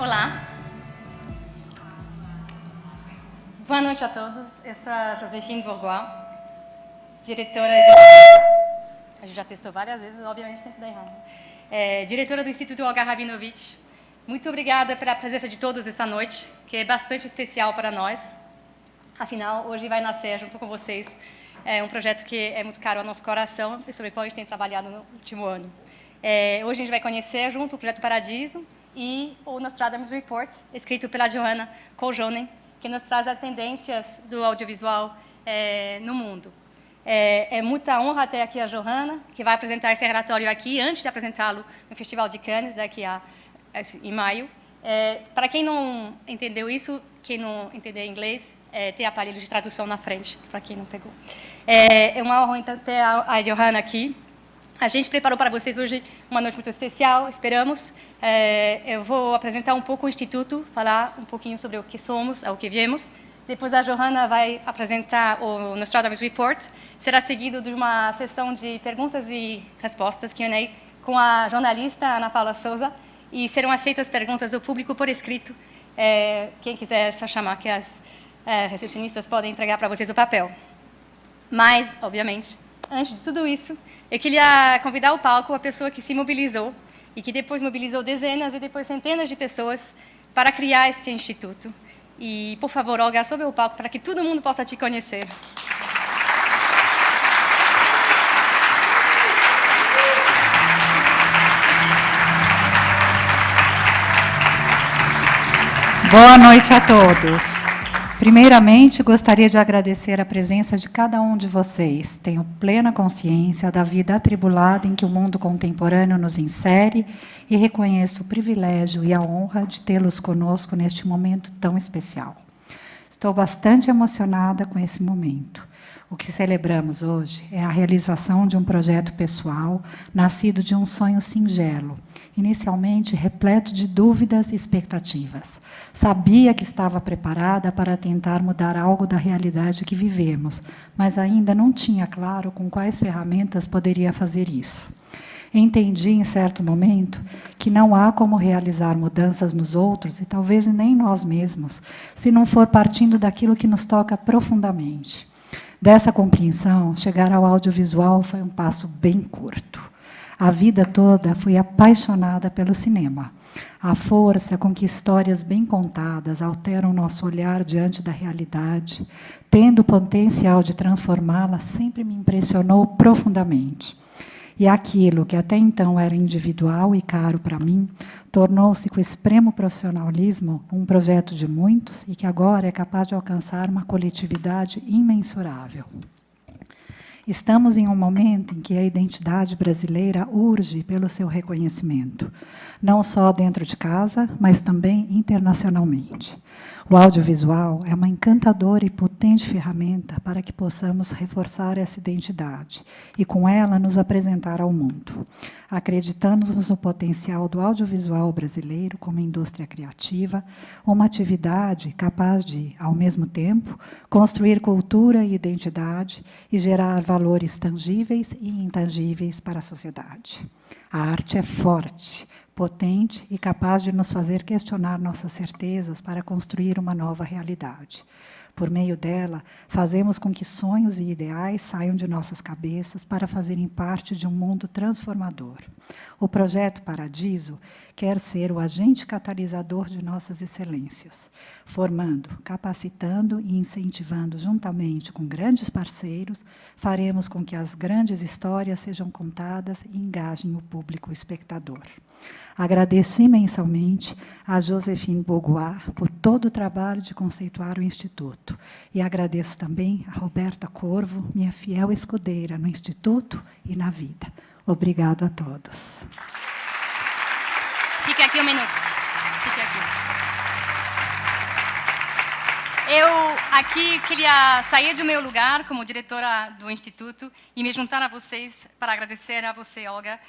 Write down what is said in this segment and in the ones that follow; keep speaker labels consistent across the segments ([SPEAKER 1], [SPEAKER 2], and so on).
[SPEAKER 1] Olá. Boa noite a todos. Eu sou a Joséphine Bourgois, diretora... A gente já testou várias vezes, obviamente sempre dá errado. Diretora do Instituto Olga Rabinovich. Muito obrigada pela presença de todos essa noite, que é bastante especial para nós. Afinal, hoje vai nascer, junto com vocês, um projeto que é muito caro ao nosso coração e sobre o qual a gente tem trabalhado no último ano. Hoje a gente vai conhecer junto o Projeto Paradiso e o Nostradamus Report, escrito pela Johanna Koljonen, que nos traz as tendências do audiovisual no mundo. É muita honra ter aqui a Johanna, que vai apresentar esse relatório aqui, antes de apresentá-lo no Festival de Cannes, em maio. Para quem não entendeu isso, quem não entender inglês, tem aparelho de tradução na frente, para quem não pegou. É uma honra então, ter a Johanna aqui. A gente preparou para vocês hoje uma noite muito especial, esperamos. Eu vou apresentar um pouco o Instituto, falar um pouquinho sobre o que somos, o que viemos. Depois a Johanna vai apresentar o Nostradamus Report. Será seguido de uma sessão de perguntas e respostas, Q&A, com a jornalista Ana Paula Souza. E serão aceitas perguntas do público por escrito. Quem quiser só chamar, que as recepcionistas podem entregar para vocês o papel. Mas, obviamente, antes de tudo isso, eu queria convidar ao palco a pessoa que se mobilizou e que depois mobilizou dezenas e depois centenas de pessoas para criar este instituto. E, por favor, Olga, sobe o palco para que todo mundo possa te conhecer.
[SPEAKER 2] Boa noite a todos. Primeiramente, gostaria de agradecer a presença de cada um de vocês. Tenho plena consciência da vida atribulada em que o mundo contemporâneo nos insere e reconheço o privilégio e a honra de tê-los conosco neste momento tão especial. Estou bastante emocionada com esse momento. O que celebramos hoje é a realização de um projeto pessoal, nascido de um sonho singelo, inicialmente repleto de dúvidas e expectativas. Sabia que estava preparada para tentar mudar algo da realidade que vivemos, mas ainda não tinha claro com quais ferramentas poderia fazer isso. Entendi, em certo momento, que não há como realizar mudanças nos outros, e talvez nem nós mesmos, se não for partindo daquilo que nos toca profundamente. Dessa compreensão, chegar ao audiovisual foi um passo bem curto. A vida toda fui apaixonada pelo cinema. A força com que histórias bem contadas alteram nosso olhar diante da realidade, tendo o potencial de transformá-la, sempre me impressionou profundamente. E aquilo que até então era individual e caro para mim, tornou-se com extremo profissionalismo um projeto de muitos e que agora é capaz de alcançar uma coletividade imensurável. Estamos em um momento em que a identidade brasileira urge pelo seu reconhecimento, não só dentro de casa, mas também internacionalmente. O audiovisual é uma encantadora e potente ferramenta para que possamos reforçar essa identidade e, com ela, nos apresentar ao mundo. Acreditamos no potencial do audiovisual brasileiro como indústria criativa, uma atividade capaz de, ao mesmo tempo, construir cultura e identidade e gerar valores tangíveis e intangíveis para a sociedade. A arte é forte, potente e capaz de nos fazer questionar nossas certezas para construir uma nova realidade. Por meio dela, fazemos com que sonhos e ideais saiam de nossas cabeças para fazerem parte de um mundo transformador. O Projeto Paradiso quer ser o agente catalisador de nossas excelências, formando, capacitando e incentivando, juntamente com grandes parceiros, faremos com que as grandes histórias sejam contadas e engajem o público espectador. Agradeço imensamente a Joséphine Bourgois por todo o trabalho de conceituar o Instituto. E agradeço também a Roberta Corvo, minha fiel escudeira no Instituto e na vida. Obrigado a todos.
[SPEAKER 1] Fique aqui um minuto. Fique aqui. Eu aqui queria sair do meu lugar como diretora do Instituto e me juntar a vocês para agradecer a você, Olga,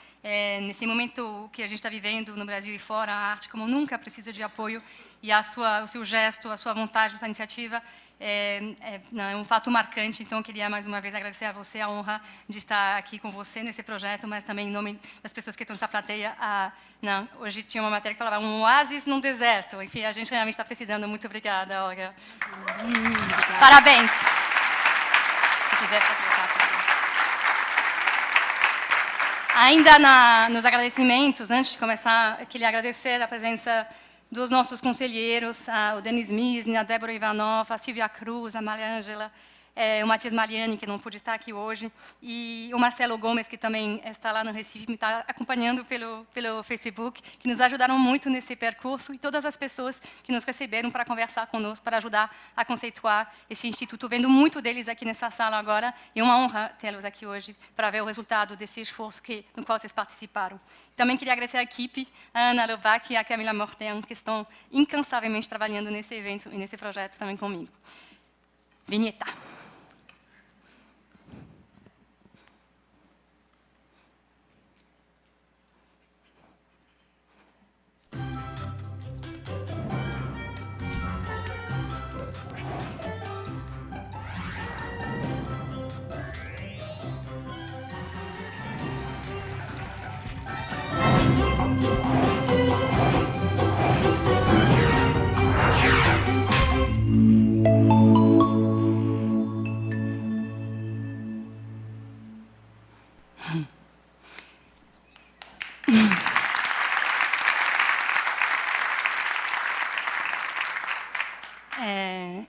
[SPEAKER 1] nesse momento que a gente está vivendo no Brasil e fora, a arte como nunca precisa de apoio e o seu gesto, a sua vontade, a sua iniciativa é um fato marcante. Então, eu queria mais uma vez agradecer a você a honra de estar aqui com você nesse projeto, mas também em nome das pessoas que estão nessa plateia. Hoje tinha uma matéria que falava um oásis num deserto. Enfim, a gente realmente está precisando. Muito obrigada, Olga. Parabéns. Se quiser, pode voltar. Ainda nos agradecimentos, antes de começar, eu queria agradecer a presença dos nossos conselheiros, o Denis Misny, a Débora Ivanov, a Silvia Cruz, a Maria Ângela, o Matias Mariani, que não pôde estar aqui hoje, e o Marcelo Gomes, que também está lá no Recife, me está acompanhando pelo Facebook, que nos ajudaram muito nesse percurso, e todas as pessoas que nos receberam para conversar conosco, para ajudar a conceituar esse instituto. Vendo muito deles aqui nessa sala agora, e é uma honra tê-los aqui hoje para ver o resultado desse esforço no qual vocês participaram. Também queria agradecer a equipe, a Ana Lobac e a Camila Morten, que estão incansavelmente trabalhando nesse evento e nesse projeto também comigo. Vinheta.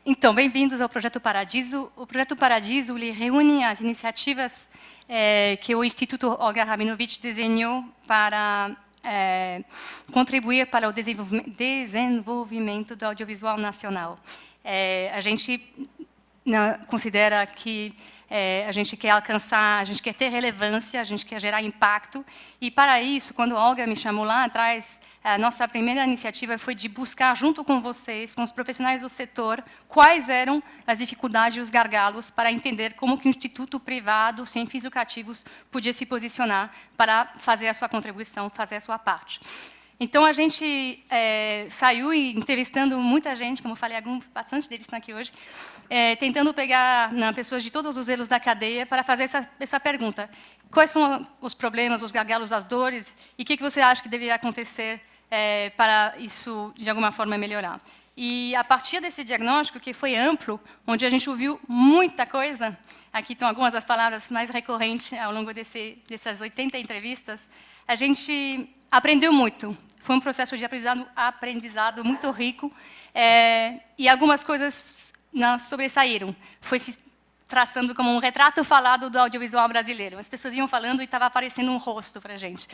[SPEAKER 1] Então, bem-vindos ao Projeto Paradiso. O Projeto Paradiso ele reúne as iniciativas que o Instituto Olga Rabinovich desenhou para contribuir para o desenvolvimento do audiovisual nacional. A gente considera que a gente quer alcançar, a gente quer ter relevância, a gente quer gerar impacto. E, para isso, quando a Olga me chamou lá atrás, a nossa primeira iniciativa foi de buscar, junto com vocês, com os profissionais do setor, quais eram as dificuldades e os gargalos para entender como que um instituto privado, sem fins lucrativos, podia se posicionar para fazer a sua contribuição, fazer a sua parte. Então, a gente saiu entrevistando muita gente, como eu falei, bastante deles estão aqui hoje, tentando pegar pessoas de todos os elos da cadeia para fazer essa pergunta. Quais são os problemas, os gargalos, as dores, e o que você acha que deveria acontecer para isso, de alguma forma, melhorar? E, a partir desse diagnóstico, que foi amplo, onde a gente ouviu muita coisa, aqui estão algumas das palavras mais recorrentes ao longo dessas 80 entrevistas, a gente aprendeu muito. Foi um processo de aprendizado muito rico, e algumas coisas sobressaíram. Foi se traçando como um retrato falado do audiovisual brasileiro. As pessoas iam falando e estava aparecendo um rosto para a gente.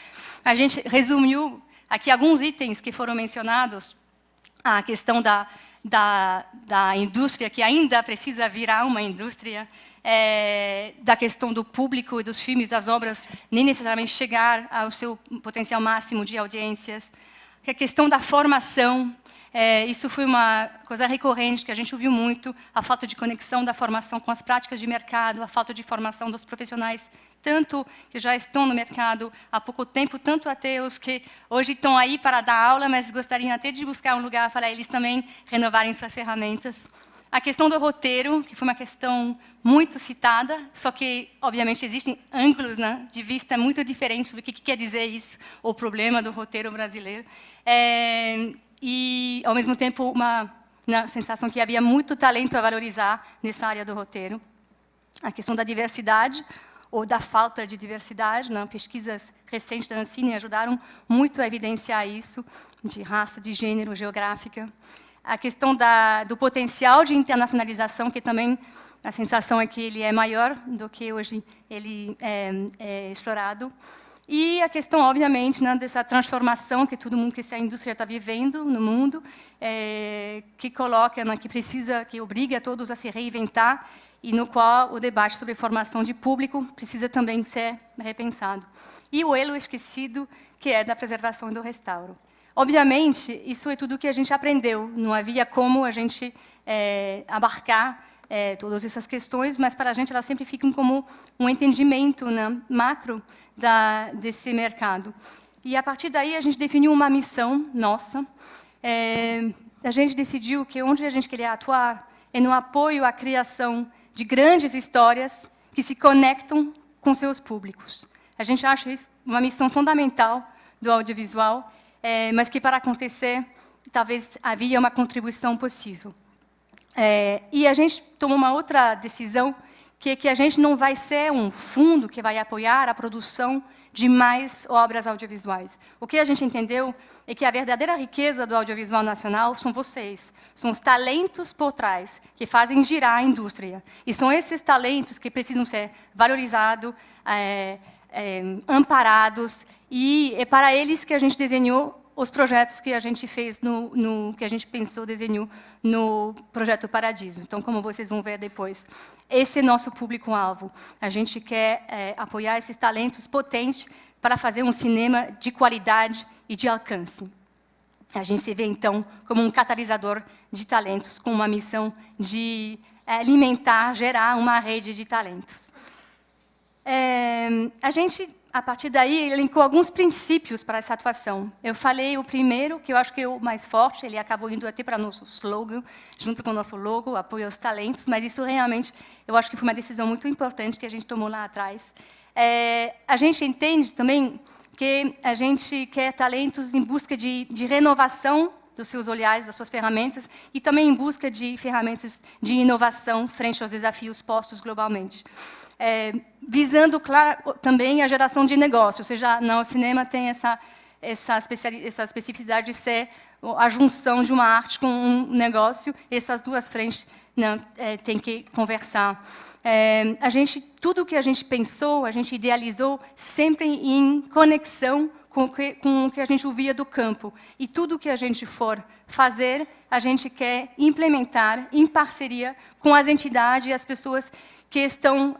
[SPEAKER 1] A gente resumiu aqui alguns itens que foram mencionados, a questão da indústria, que ainda precisa virar uma indústria, da questão do público e dos filmes, das obras, nem necessariamente chegar ao seu potencial máximo de audiências, a questão da formação, isso foi uma coisa recorrente que a gente ouviu muito, a falta de conexão da formação com as práticas de mercado, a falta de formação dos profissionais, tanto que já estão no mercado há pouco tempo, tanto até os que hoje estão aí para dar aula, mas gostariam até de buscar um lugar para eles também renovarem suas ferramentas. A questão do roteiro, que foi uma questão muito citada, só que, obviamente, existem ângulos de vista muito diferentes do que quer dizer isso, o problema do roteiro brasileiro. E, ao mesmo tempo, uma sensação que havia muito talento a valorizar nessa área do roteiro. A questão da diversidade, ou da falta de diversidade, pesquisas recentes da Ancine ajudaram muito a evidenciar isso, de raça, de gênero, geográfica. A questão do potencial de internacionalização, que também a sensação é que ele é maior do que hoje ele é explorado. E a questão, obviamente, dessa transformação que todo mundo, que essa indústria está vivendo no mundo, que coloca, que obriga todos a se reinventar, e no qual o debate sobre formação de público precisa também ser repensado. E o elo esquecido, que é da preservação e do restauro. Obviamente, isso é tudo que a gente aprendeu, não havia como a gente abarcar todas essas questões, mas para a gente elas sempre ficam como um entendimento macro desse mercado. E, a partir daí, a gente definiu uma missão nossa. A gente decidiu que onde a gente queria atuar e no apoio à criação de grandes histórias que se conectam com seus públicos. A gente acha isso uma missão fundamental do audiovisual, mas que para acontecer, talvez havia uma contribuição possível. E a gente tomou uma outra decisão, que é que a gente não vai ser um fundo que vai apoiar a produção de mais obras audiovisuais. O que a gente entendeu é que a verdadeira riqueza do audiovisual nacional são vocês, são os talentos por trás, que fazem girar a indústria. E são esses talentos que precisam ser valorizados, amparados, e é para eles que a gente desenhou os projetos que a gente fez, que a gente pensou, desenhou no Projeto Paradiso. Então, como vocês vão ver depois, esse é nosso público-alvo. A gente quer apoiar esses talentos potentes para fazer um cinema de qualidade e de alcance. A gente se vê, então, como um catalisador de talentos, com uma missão de alimentar, gerar uma rede de talentos. A gente, a partir daí, elencou alguns princípios para essa atuação. Eu falei o primeiro, que eu acho que é o mais forte, ele acabou indo até para nosso slogan, junto com o nosso logo, apoio aos talentos, mas isso realmente, eu acho que foi uma decisão muito importante que a gente tomou lá atrás. A gente entende também que a gente quer talentos em busca de renovação dos seus olhares, das suas ferramentas, e também em busca de ferramentas de inovação frente aos desafios postos globalmente. Visando, claro, também a geração de negócio, ou seja, no cinema tem essa especificidade de ser a junção de uma arte com um negócio, essas duas frentes têm que conversar. Tudo o que a gente pensou, a gente idealizou sempre em conexão com o que a gente ouvia do campo. E tudo o que a gente for fazer, a gente quer implementar em parceria com as entidades e as pessoas que estão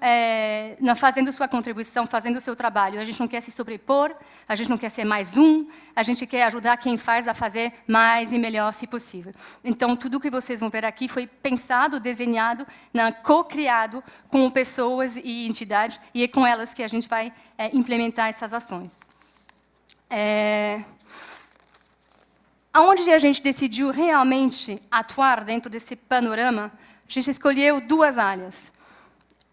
[SPEAKER 1] fazendo sua contribuição, fazendo o seu trabalho. A gente não quer se sobrepor, a gente não quer ser mais um, a gente quer ajudar quem faz a fazer mais e melhor, se possível. Então, tudo o que vocês vão ver aqui foi pensado, desenhado, co-criado com pessoas e entidades, e é com elas que a gente vai implementar essas ações. Aonde a gente decidiu realmente atuar dentro desse panorama, a gente escolheu duas áreas,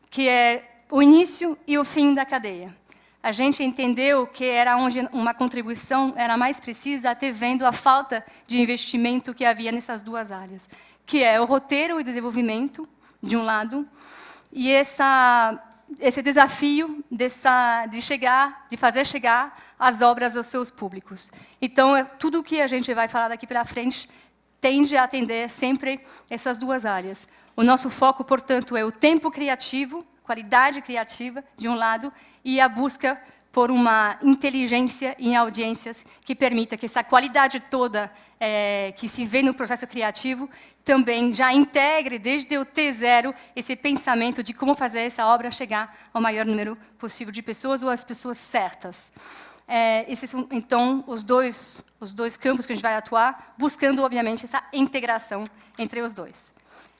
[SPEAKER 1] que é o início e o fim da cadeia. A gente entendeu que era onde uma contribuição era mais precisa, até vendo a falta de investimento que havia nessas duas áreas, que é o roteiro e desenvolvimento, de um lado, e esse desafio de fazer chegar as obras aos seus públicos. Então, tudo o que a gente vai falar daqui para frente tende a atender sempre essas duas áreas. O nosso foco, portanto, é o tempo criativo, qualidade criativa, de um lado, e a busca por uma inteligência em audiências que permita que essa qualidade toda que se vê no processo criativo também já integre, desde o T0, esse pensamento de como fazer essa obra chegar ao maior número possível de pessoas ou às pessoas certas. Esses são, então, os dois campos que a gente vai atuar, buscando, obviamente, essa integração entre os dois.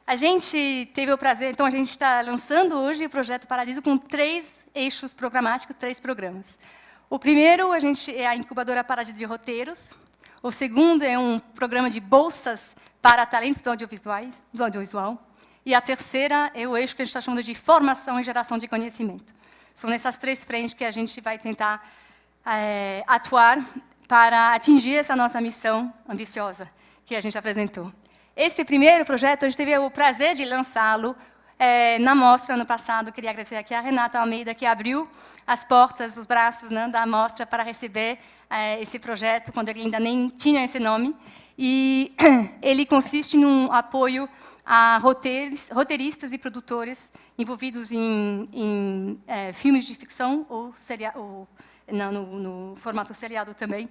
[SPEAKER 1] A gente teve o prazer, então a gente está lançando hoje o Projeto Paradiso com 3 eixos programáticos, 3 programas. O primeiro é a incubadora Paradiso de Roteiros. O segundo é um programa de bolsas para talentos do audiovisual. E a terceira é o eixo que a gente está chamando de formação e geração de conhecimento. São nessas 3 frentes que a gente vai tentar atuar para atingir essa nossa missão ambiciosa que a gente apresentou. Esse primeiro projeto, a gente teve o prazer de lançá-lo na mostra ano passado. Queria agradecer aqui a Renata Almeida, que abriu as portas, os braços da mostra para receber esse projeto, quando ele ainda nem tinha esse nome. E ele consiste num apoio a roteiristas e produtores envolvidos em filmes de ficção ou no formato seriado também,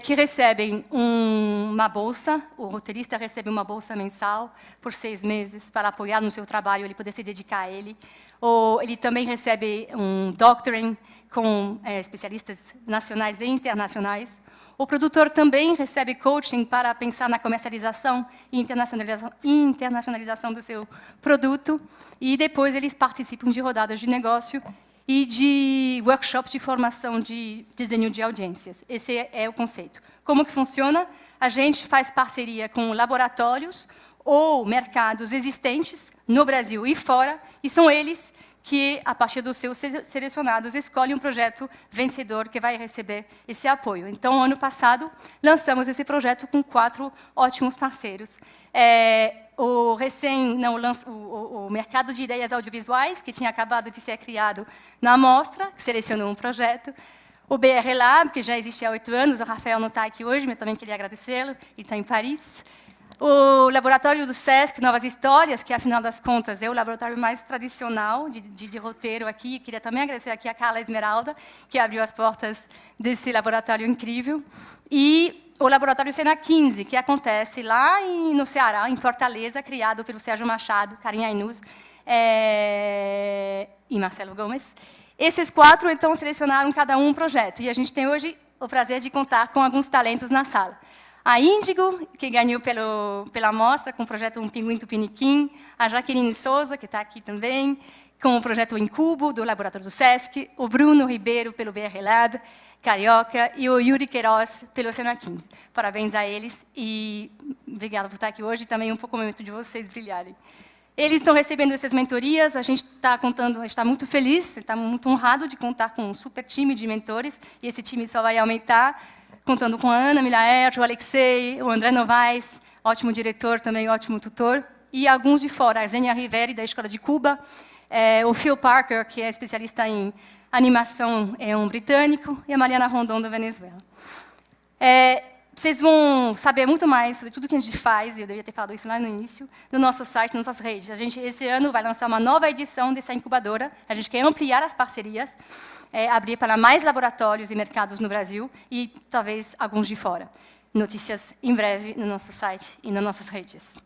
[SPEAKER 1] que recebem uma bolsa, o roteirista recebe uma bolsa mensal por 6 meses para apoiar no seu trabalho, ele poder se dedicar a ele. Ou ele também recebe um doctoring com especialistas nacionais e internacionais. O produtor também recebe coaching para pensar na comercialização e internacionalização do seu produto. E depois eles participam de rodadas de negócio e de workshops de formação de desenho de audiências. Esse é o conceito. Como que funciona? A gente faz parceria com laboratórios ou mercados existentes no Brasil e fora, e são eles que, a partir dos seus selecionados, escolhem um projeto vencedor que vai receber esse apoio. Então, ano passado, lançamos esse projeto com 4 ótimos parceiros. O mercado de ideias audiovisuais, que tinha acabado de ser criado na Mostra, selecionou um projeto. O BR Lab, que já existe há 8 anos, o Rafael não está aqui hoje, mas também queria agradecê-lo, ele está em Paris. O laboratório do SESC, Novas Histórias, que, afinal das contas, é o laboratório mais tradicional de roteiro aqui. Queria também agradecer aqui a Carla Esmeralda, que abriu as portas desse laboratório incrível. E o laboratório Cena 15, que acontece lá no Ceará, em Fortaleza, criado pelo Sérgio Machado, Karim Ainuz e Marcelo Gomes. Esses 4, então, selecionaram cada um projeto. E a gente tem hoje o prazer de contar com alguns talentos na sala. A Índigo, que ganhou pela mostra com o projeto Um Pinguim Tupiniquim, a Jaqueline Souza, que está aqui também, com o projeto Incubo, do Laboratório do SESC, o Bruno Ribeiro, pelo BR Lab, Carioca, e o Yuri Queiroz, pelo Cena 15. Parabéns a eles e obrigada por estar aqui hoje e também um pouco o momento de vocês brilharem. Eles estão recebendo essas mentorias, a gente está muito feliz, está muito honrado de contar com um super time de mentores, e esse time só vai aumentar, contando com a Ana Milaert, o Alexei, o André Novaes, ótimo diretor, também ótimo tutor, e alguns de fora, a Zenia Riveri, da Escola de Cuba, o Phil Parker, que é especialista em animação, é um britânico, e a Mariana Rondon, da Venezuela. Vocês vão saber muito mais sobre tudo que a gente faz, e eu devia ter falado isso lá no início, no nosso site, nas nossas redes. A gente, esse ano, vai lançar uma nova edição dessa incubadora, a gente quer ampliar as parcerias, abrir para mais laboratórios e mercados no Brasil e talvez alguns de fora. Notícias em breve no nosso site e nas nossas redes.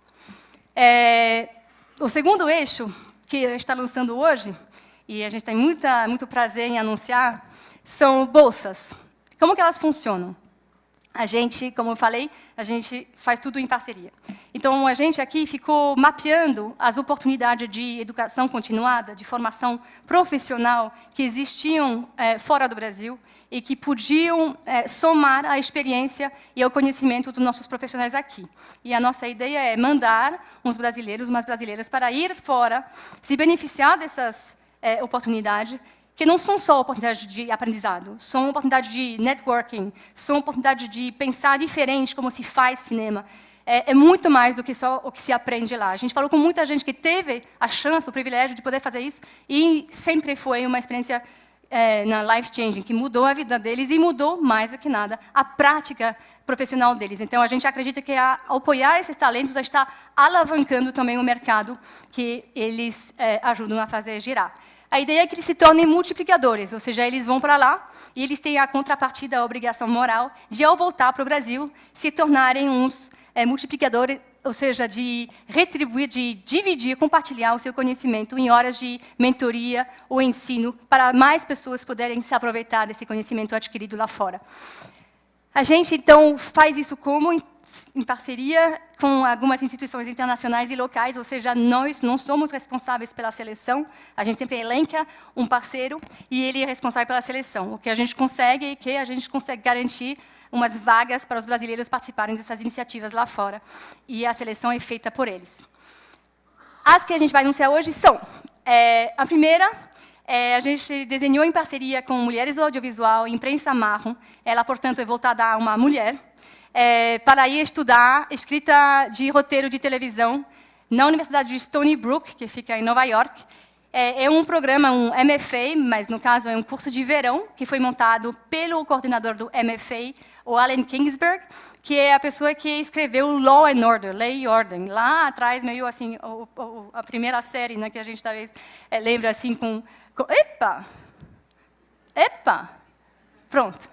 [SPEAKER 1] O segundo eixo que a gente está lançando hoje, e a gente tem muito prazer em anunciar, são bolsas. Como que elas funcionam? A gente, como eu falei, a gente faz tudo em parceria. Então, a gente aqui ficou mapeando as oportunidades de educação continuada, de formação profissional que existiam fora do Brasil e que podiam somar a experiência e o conhecimento dos nossos profissionais aqui. E a nossa ideia é mandar uns brasileiros, umas brasileiras para ir fora, se beneficiar dessas oportunidades, que não são só oportunidades de aprendizado, são oportunidades de networking, são oportunidades de pensar diferente como se faz cinema. É muito mais do que só o que se aprende lá. A gente falou com muita gente que teve a chance, o privilégio de poder fazer isso, e sempre foi uma experiência life-changing, que mudou a vida deles e mudou, mais do que nada, a prática profissional deles. Então, a gente acredita que, ao apoiar esses talentos, a gente está alavancando também o mercado que eles ajudam a fazer girar. A ideia é que eles se tornem multiplicadores, ou seja, eles vão para lá e eles têm a contrapartida, a obrigação moral de, ao voltar para o Brasil, se tornarem uns multiplicadores, ou seja, de retribuir, de dividir, compartilhar o seu conhecimento em horas de mentoria ou ensino para mais pessoas poderem se aproveitar desse conhecimento adquirido lá fora. A gente, então, faz isso como em parceria com algumas instituições internacionais e locais, ou seja, nós não somos responsáveis pela seleção, a gente sempre elenca um parceiro e ele é responsável pela seleção. O que a gente consegue é que a gente consegue garantir umas vagas para os brasileiros participarem dessas iniciativas lá fora, e a seleção é feita por eles. As que a gente vai anunciar hoje são, a primeira, a gente desenhou em parceria com Mulheres do Audiovisual, Imprensa Marrom, ela, portanto, é voltada a uma mulher, para ir estudar escrita de roteiro de televisão na Universidade de Stony Brook, que fica em Nova York. É um programa, um MFA, mas, no caso, é um curso de verão, que foi montado pelo coordenador do MFA, o Allen Kingsberg, que é a pessoa que escreveu Law and Order, Lei e Ordem, lá atrás, meio assim, a primeira série, né, que a gente talvez lembra assim com... Epa! Epa! Pronto.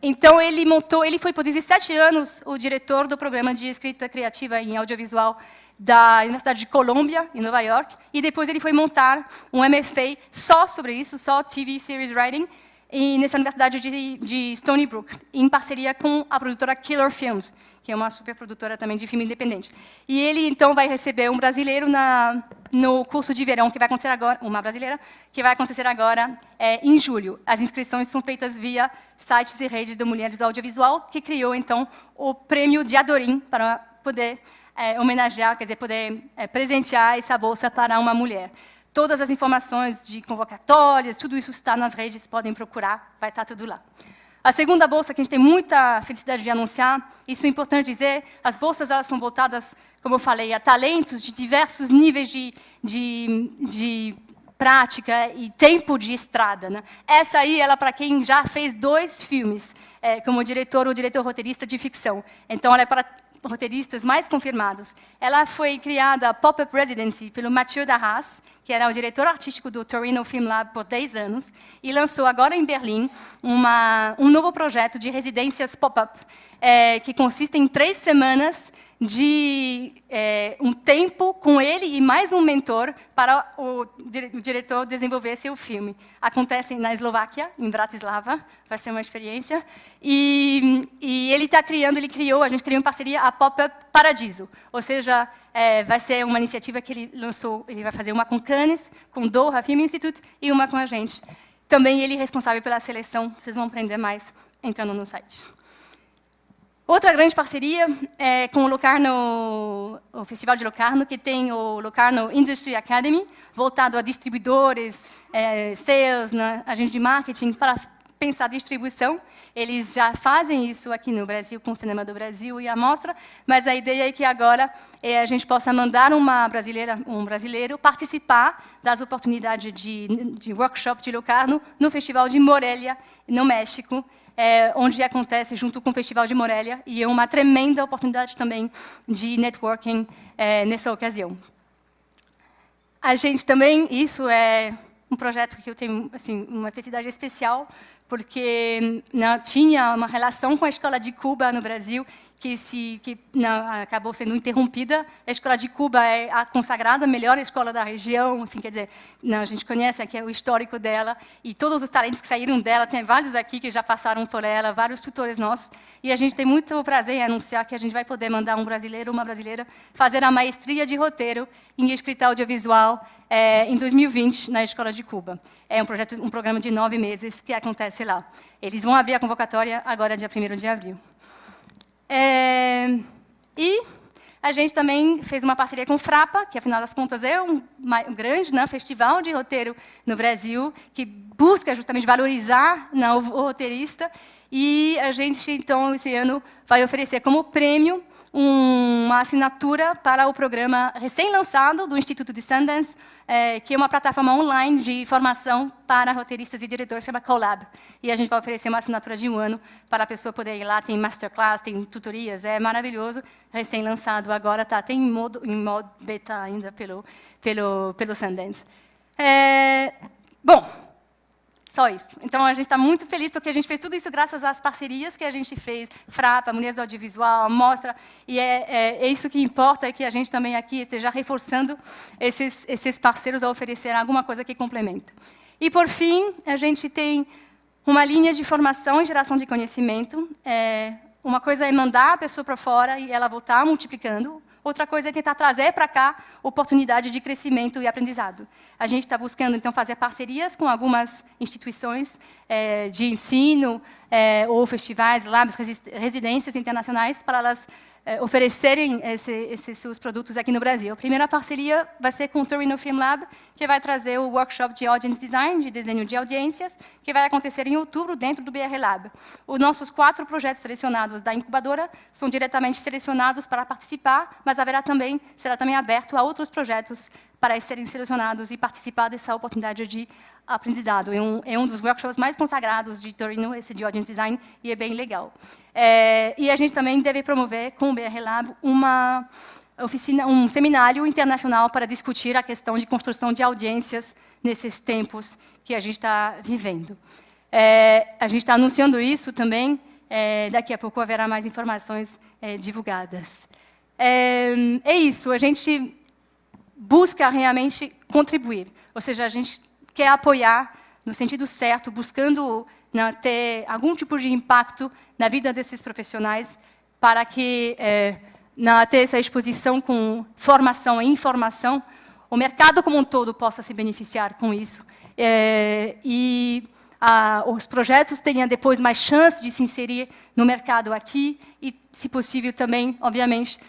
[SPEAKER 1] Então, ele foi por 17 anos o diretor do programa de escrita criativa em audiovisual da Universidade de Colômbia, em Nova York, e depois ele foi montar um MFA só sobre isso, só TV Series Writing, e nessa Universidade de Stony Brook, em parceria com a produtora Killer Films, que é uma super produtora também de filme independente. E ele, então, vai receber um brasileiro no curso de verão, que vai acontecer agora, uma brasileira, que vai acontecer agora em julho. As inscrições são feitas via sites e redes do Mulheres do Audiovisual, que criou, então, o prêmio de Adorim, para poder homenagear, quer dizer, poder presentear essa bolsa para uma mulher. Todas as informações de convocatórias, tudo isso está nas redes, podem procurar, vai estar tudo lá. A segunda bolsa, que a gente tem muita felicidade de anunciar, isso é importante dizer, as bolsas elas são voltadas, como eu falei, a talentos de diversos níveis de prática e tempo de estrada. Né? Essa aí, ela para quem já fez 2 filmes, como diretor ou diretor-roteirista de ficção. Então, ela é para roteiristas mais confirmados. Ela foi criada, a Pop-Up Residency, pelo Mathieu Darras, que era o diretor artístico do Torino Film Lab por 10 anos, e lançou agora em Berlim um novo projeto de residências pop-up, que consiste em 3 semanas de um tempo com ele e mais um mentor para o diretor desenvolver seu filme. Acontece na Eslováquia, em Bratislava, vai ser uma experiência. E ele criou, a gente criou em parceria a Pop-Up Paradiso, ou seja, vai ser uma iniciativa que ele lançou, ele vai fazer uma com Cannes, com Doha Film Institute e uma com a gente. Também ele é responsável pela seleção, vocês vão aprender mais entrando no site. Outra grande parceria é com o Locarno, o Festival de Locarno, que tem o Locarno Industry Academy, voltado a distribuidores, sales, né, agentes de marketing, para pensar distribuição. Eles já fazem isso aqui no Brasil, com o Cinema do Brasil e a Mostra, mas a ideia é que agora a gente possa mandar um brasileiro participar das oportunidades de workshop de Locarno no Festival de Morelia, no México, onde acontece junto com o Festival de Morelia, e é uma tremenda oportunidade também de networking nessa ocasião. A gente também, isso é um projeto que eu tenho assim, uma felicidade especial, porque tinha uma relação com a Escola de Cuba no Brasil, que acabou sendo interrompida. A Escola de Cuba é a consagrada melhor escola da região, enfim, quer dizer, a gente conhece aqui o histórico dela, e todos os talentos que saíram dela, tem vários aqui que já passaram por ela, vários tutores nossos, e a gente tem muito prazer em anunciar que a gente vai poder mandar um brasileiro ou uma brasileira fazer a maestria de roteiro em escrita audiovisual em 2020, na Escola de Cuba. É um programa de 9 meses que acontece lá. Eles vão abrir a convocatória agora, dia 1º de abril. E a gente também fez uma parceria com o Frapa, que, afinal das contas, é um grande festival de roteiro no Brasil, que busca justamente valorizar o roteirista. E a gente, então, esse ano, vai oferecer como prêmio uma assinatura para o programa recém-lançado do Instituto de Sundance, que é uma plataforma online de formação para roteiristas e diretores, chama Collab. E a gente vai oferecer uma assinatura de 1 ano para a pessoa poder ir lá, tem masterclass, tem tutorias, é maravilhoso, recém-lançado agora, tem em modo beta ainda pelo Sundance. Bom, só isso. Então, a gente está muito feliz, porque a gente fez tudo isso graças às parcerias que a gente fez, Frapa, Mulheres do Audiovisual, Mostra, e é isso que importa, é que a gente também aqui esteja reforçando esses parceiros a oferecer alguma coisa que complementa. E, por fim, a gente tem uma linha de formação e geração de conhecimento. Uma coisa é mandar a pessoa para fora e ela voltar multiplicando. Outra coisa é tentar trazer para cá oportunidade de crescimento e aprendizado. A gente está buscando, então, fazer parcerias com algumas instituições de ensino ou festivais, labs, residências internacionais, para elas oferecerem esses seus produtos aqui no Brasil. A primeira parceria vai ser com o Torino Film Lab, que vai trazer o workshop de Audience Design, de desenho de audiências, que vai acontecer em outubro, dentro do BR Lab. Os nossos 4 projetos selecionados da incubadora são diretamente selecionados para participar, mas será também aberto a outros projetos para serem selecionados e participar dessa oportunidade de aprendizado. É um dos workshops mais consagrados de Torino, esse de Audience Design, e é bem legal. E a gente também deve promover, com o BR Lab, uma oficina, um seminário internacional para discutir a questão de construção de audiências nesses tempos que a gente está vivendo. A gente está anunciando isso também, daqui a pouco haverá mais informações divulgadas. É isso, a gente busca realmente contribuir, ou seja, a gente quer apoiar no sentido certo, buscando ter algum tipo de impacto na vida desses profissionais, para que, ter essa exposição com formação e informação, o mercado como um todo possa se beneficiar com isso. E os projetos tenham depois mais chance de se inserir no mercado aqui e, se possível, também, obviamente,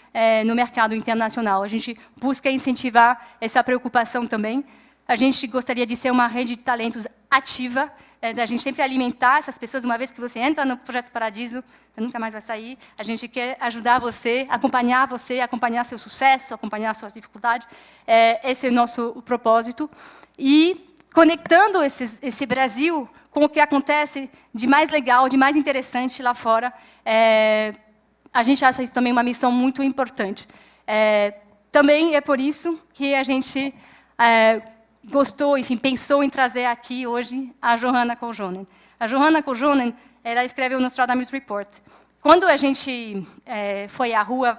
[SPEAKER 1] no mercado internacional. A gente busca incentivar essa preocupação também. A gente gostaria de ser uma rede de talentos ativa, da gente sempre alimentar essas pessoas. Uma vez que você entra no Projeto Paradiso, nunca mais vai sair. A gente quer ajudar você, acompanhar seu sucesso, acompanhar suas dificuldades. Esse é o nosso propósito. E conectando esse Brasil com o que acontece de mais legal, de mais interessante lá fora, a gente acha isso também uma missão muito importante. Também é por isso que a gente gostou, enfim, pensou em trazer aqui hoje a Johanna Kojonen. A Johanna Kojonen, ela escreveu o Nostradamus Report. Quando a gente foi à rua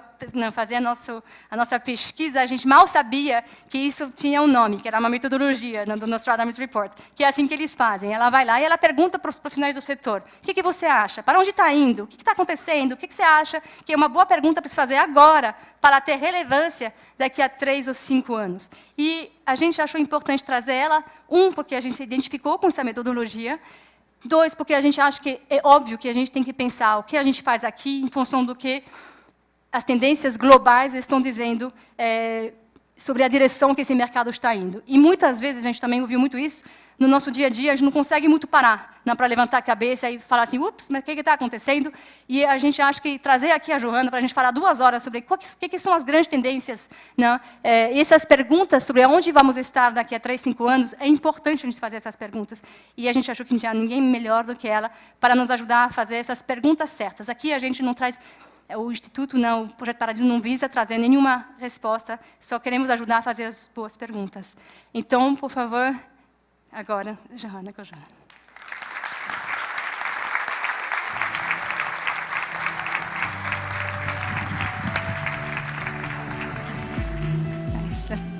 [SPEAKER 1] fazer a nossa pesquisa, a gente mal sabia que isso tinha um nome, que era uma metodologia do Nostradamus Report, que é assim que eles fazem. Ela vai lá e ela pergunta para os profissionais do setor: o que você acha? Para onde está indo? O que está acontecendo? O que você acha que é uma boa pergunta para se fazer agora, para ter relevância daqui a 3 ou 5 anos? E a gente achou importante trazer ela, porque a gente se identificou com essa metodologia, 2, porque a gente acha que é óbvio que a gente tem que pensar o que a gente faz aqui em função do que as tendências globais estão dizendo sobre a direção que esse mercado está indo. E muitas vezes, a gente também ouviu muito isso, no nosso dia a dia, a gente não consegue muito parar para levantar a cabeça e falar assim, ups, mas o que está acontecendo? E a gente acha que trazer aqui a Johanna para a gente falar 2 horas sobre o que são as grandes tendências, né? E essas perguntas sobre onde vamos estar daqui a 3, 5 anos, é importante a gente fazer essas perguntas. E a gente achou que não tinha ninguém melhor do que ela para nos ajudar a fazer essas perguntas certas. Aqui a gente não traz... O Instituto, o Projeto Paradiso não visa trazer nenhuma resposta, só queremos ajudar a fazer as boas perguntas. Então, por favor, agora, Johanna Kojonen.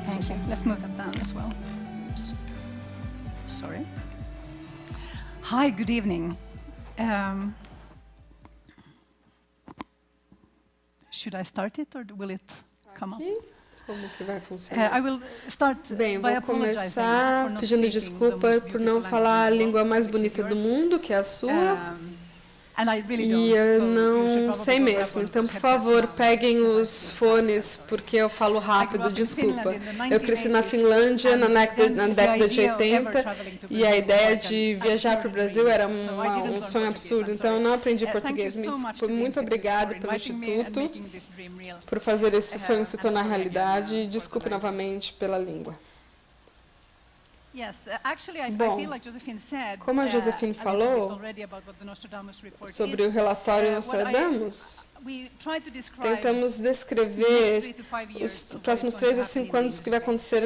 [SPEAKER 1] Thank you. Let's move that down as well.
[SPEAKER 3] Sorry. Hi, good evening. Should I start it or will it come up?
[SPEAKER 4] Como que vai funcionar?
[SPEAKER 3] I will start
[SPEAKER 4] Bem,
[SPEAKER 3] by
[SPEAKER 4] vou
[SPEAKER 3] apologizing
[SPEAKER 4] começar
[SPEAKER 3] for not
[SPEAKER 4] pedindo
[SPEAKER 3] speaking
[SPEAKER 4] desculpa
[SPEAKER 3] the most
[SPEAKER 4] por não
[SPEAKER 3] beautiful
[SPEAKER 4] falar a
[SPEAKER 3] language
[SPEAKER 4] língua mais
[SPEAKER 3] which is
[SPEAKER 4] bonita do
[SPEAKER 3] yours.
[SPEAKER 4] mundo, que é a sua,
[SPEAKER 3] And I really
[SPEAKER 4] e
[SPEAKER 3] don't,
[SPEAKER 4] eu
[SPEAKER 3] so you should
[SPEAKER 4] não
[SPEAKER 3] probably
[SPEAKER 4] sei
[SPEAKER 3] go grab
[SPEAKER 4] mesmo.
[SPEAKER 3] one of
[SPEAKER 4] Então,
[SPEAKER 3] those
[SPEAKER 4] por favor,
[SPEAKER 3] headsets now,
[SPEAKER 4] peguem
[SPEAKER 3] because
[SPEAKER 4] os
[SPEAKER 3] I
[SPEAKER 4] fones, porque eu falo rápido,
[SPEAKER 3] up in
[SPEAKER 4] desculpa.
[SPEAKER 3] Finland in the
[SPEAKER 4] Eu cresci na
[SPEAKER 3] 1980s,
[SPEAKER 4] Finlândia na
[SPEAKER 3] and
[SPEAKER 4] década
[SPEAKER 3] then the
[SPEAKER 4] de
[SPEAKER 3] idea of ever
[SPEAKER 4] 80,
[SPEAKER 3] traveling to
[SPEAKER 4] e a
[SPEAKER 3] Brazil
[SPEAKER 4] ideia
[SPEAKER 3] was
[SPEAKER 4] de
[SPEAKER 3] an
[SPEAKER 4] viajar para o
[SPEAKER 3] absurd
[SPEAKER 4] Brasil
[SPEAKER 3] dream.
[SPEAKER 4] era
[SPEAKER 3] So I didn't learn
[SPEAKER 4] um sonho
[SPEAKER 3] Portuguese,
[SPEAKER 4] absurdo.
[SPEAKER 3] I'm
[SPEAKER 4] Então, eu não aprendi
[SPEAKER 3] Thank you
[SPEAKER 4] português. Me
[SPEAKER 3] so much
[SPEAKER 4] desculpa.
[SPEAKER 3] to the
[SPEAKER 4] Muito
[SPEAKER 3] Institute
[SPEAKER 4] obrigada
[SPEAKER 3] for
[SPEAKER 4] pelo
[SPEAKER 3] inviting me and
[SPEAKER 4] Instituto
[SPEAKER 3] making this dream real.
[SPEAKER 4] por fazer esse sonho se
[SPEAKER 3] I'm
[SPEAKER 4] tornar
[SPEAKER 3] sorry again,
[SPEAKER 4] realidade.
[SPEAKER 3] for
[SPEAKER 4] Desculpe
[SPEAKER 3] what I did.
[SPEAKER 4] novamente pela língua.
[SPEAKER 3] Yes, actually, I
[SPEAKER 4] Bom,
[SPEAKER 3] feel like Josephine said,
[SPEAKER 4] como a Josephine
[SPEAKER 3] a little
[SPEAKER 4] falou
[SPEAKER 3] bit already about what the Nostradamus report
[SPEAKER 4] sobre o
[SPEAKER 3] is.
[SPEAKER 4] relatório
[SPEAKER 3] What
[SPEAKER 4] Nostradamus,
[SPEAKER 3] we tried to describe
[SPEAKER 4] tentamos descrever os próximos 3 a 5 anos que vai acontecer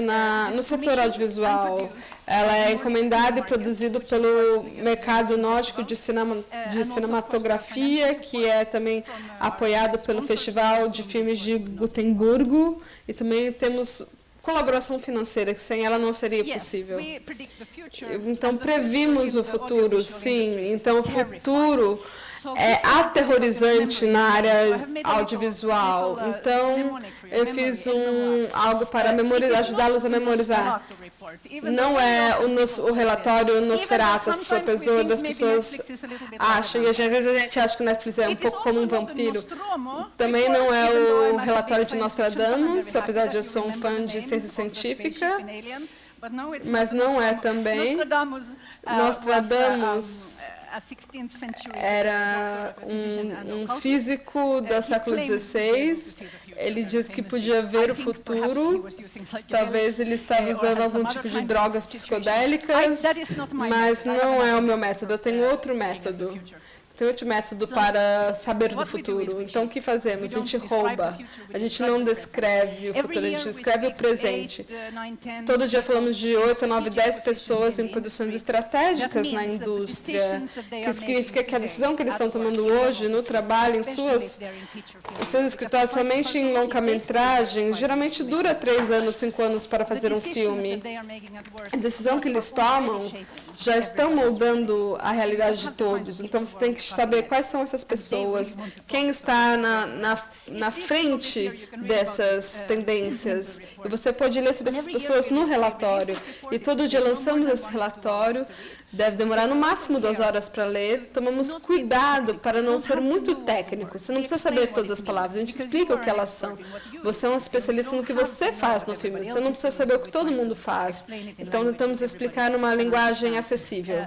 [SPEAKER 4] no setor audiovisual. Ela é encomendada e produzida pelo mercado nórdico de cinematografia, que é também apoiado pelo Festival de Filmes de Gotemburgo, e também temos colaboração financeira, que sem ela não seria possível. Então, previmos o futuro, sim. Então, o futuro é aterrorizante na área audiovisual. Então, eu fiz algo para ajudá-los a memorizar. Não é o relatório Nosferatu, das pessoas acham, e às vezes a gente acha que o Netflix é um pouco como um vampiro. Também não é o relatório de Nostradamus, apesar de eu ser um fã de ciência científica, mas não é também. Nostradamus era um físico do século XVI. Ele disse que podia ver o futuro. Talvez ele estava usando algum tipo de drogas psicodélicas, mas não é o meu método. Eu tenho outro método. Tem outro método para saber do futuro. Então, o que fazemos? A gente rouba. A gente não descreve o futuro, a gente descreve o presente. Todo dia falamos de 8, 9, 10 pessoas em posições estratégicas na indústria, que significa que a decisão que eles estão tomando hoje no trabalho, em seus escritórios, somente em longa-metragem, geralmente dura 3 anos, 5 anos para fazer um filme. A decisão que eles tomam já estão moldando a realidade de todos. Então, você tem que saber quais são essas pessoas, quem está na frente dessas tendências. E você pode ler sobre essas pessoas no relatório. E todo dia lançamos esse relatório deve demorar no máximo 2 horas para ler. Tomamos cuidado para não ser muito técnico. Você não precisa saber todas as palavras, a gente explica o que elas são. Você é um especialista no que você faz no filme, você não precisa saber o que todo mundo faz. Então, tentamos explicar numa linguagem acessível.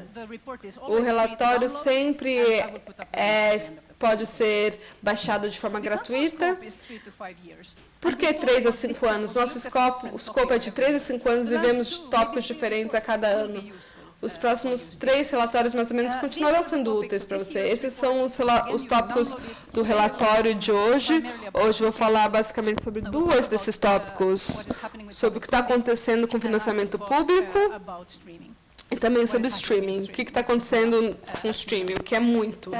[SPEAKER 4] O relatório sempre pode ser baixado de forma gratuita. Por que 3 a 5 anos? Nosso escopo é de 3 a 5 anos e vemos tópicos diferentes a cada ano. Os próximos 3 relatórios, mais ou menos, continuarão sendo úteis para você. Esses são os tópicos do relatório de hoje. Hoje vou falar basicamente sobre 2 desses tópicos, sobre o que está acontecendo com o financiamento público e também sobre streaming. O que está acontecendo com o streaming, o que é muito.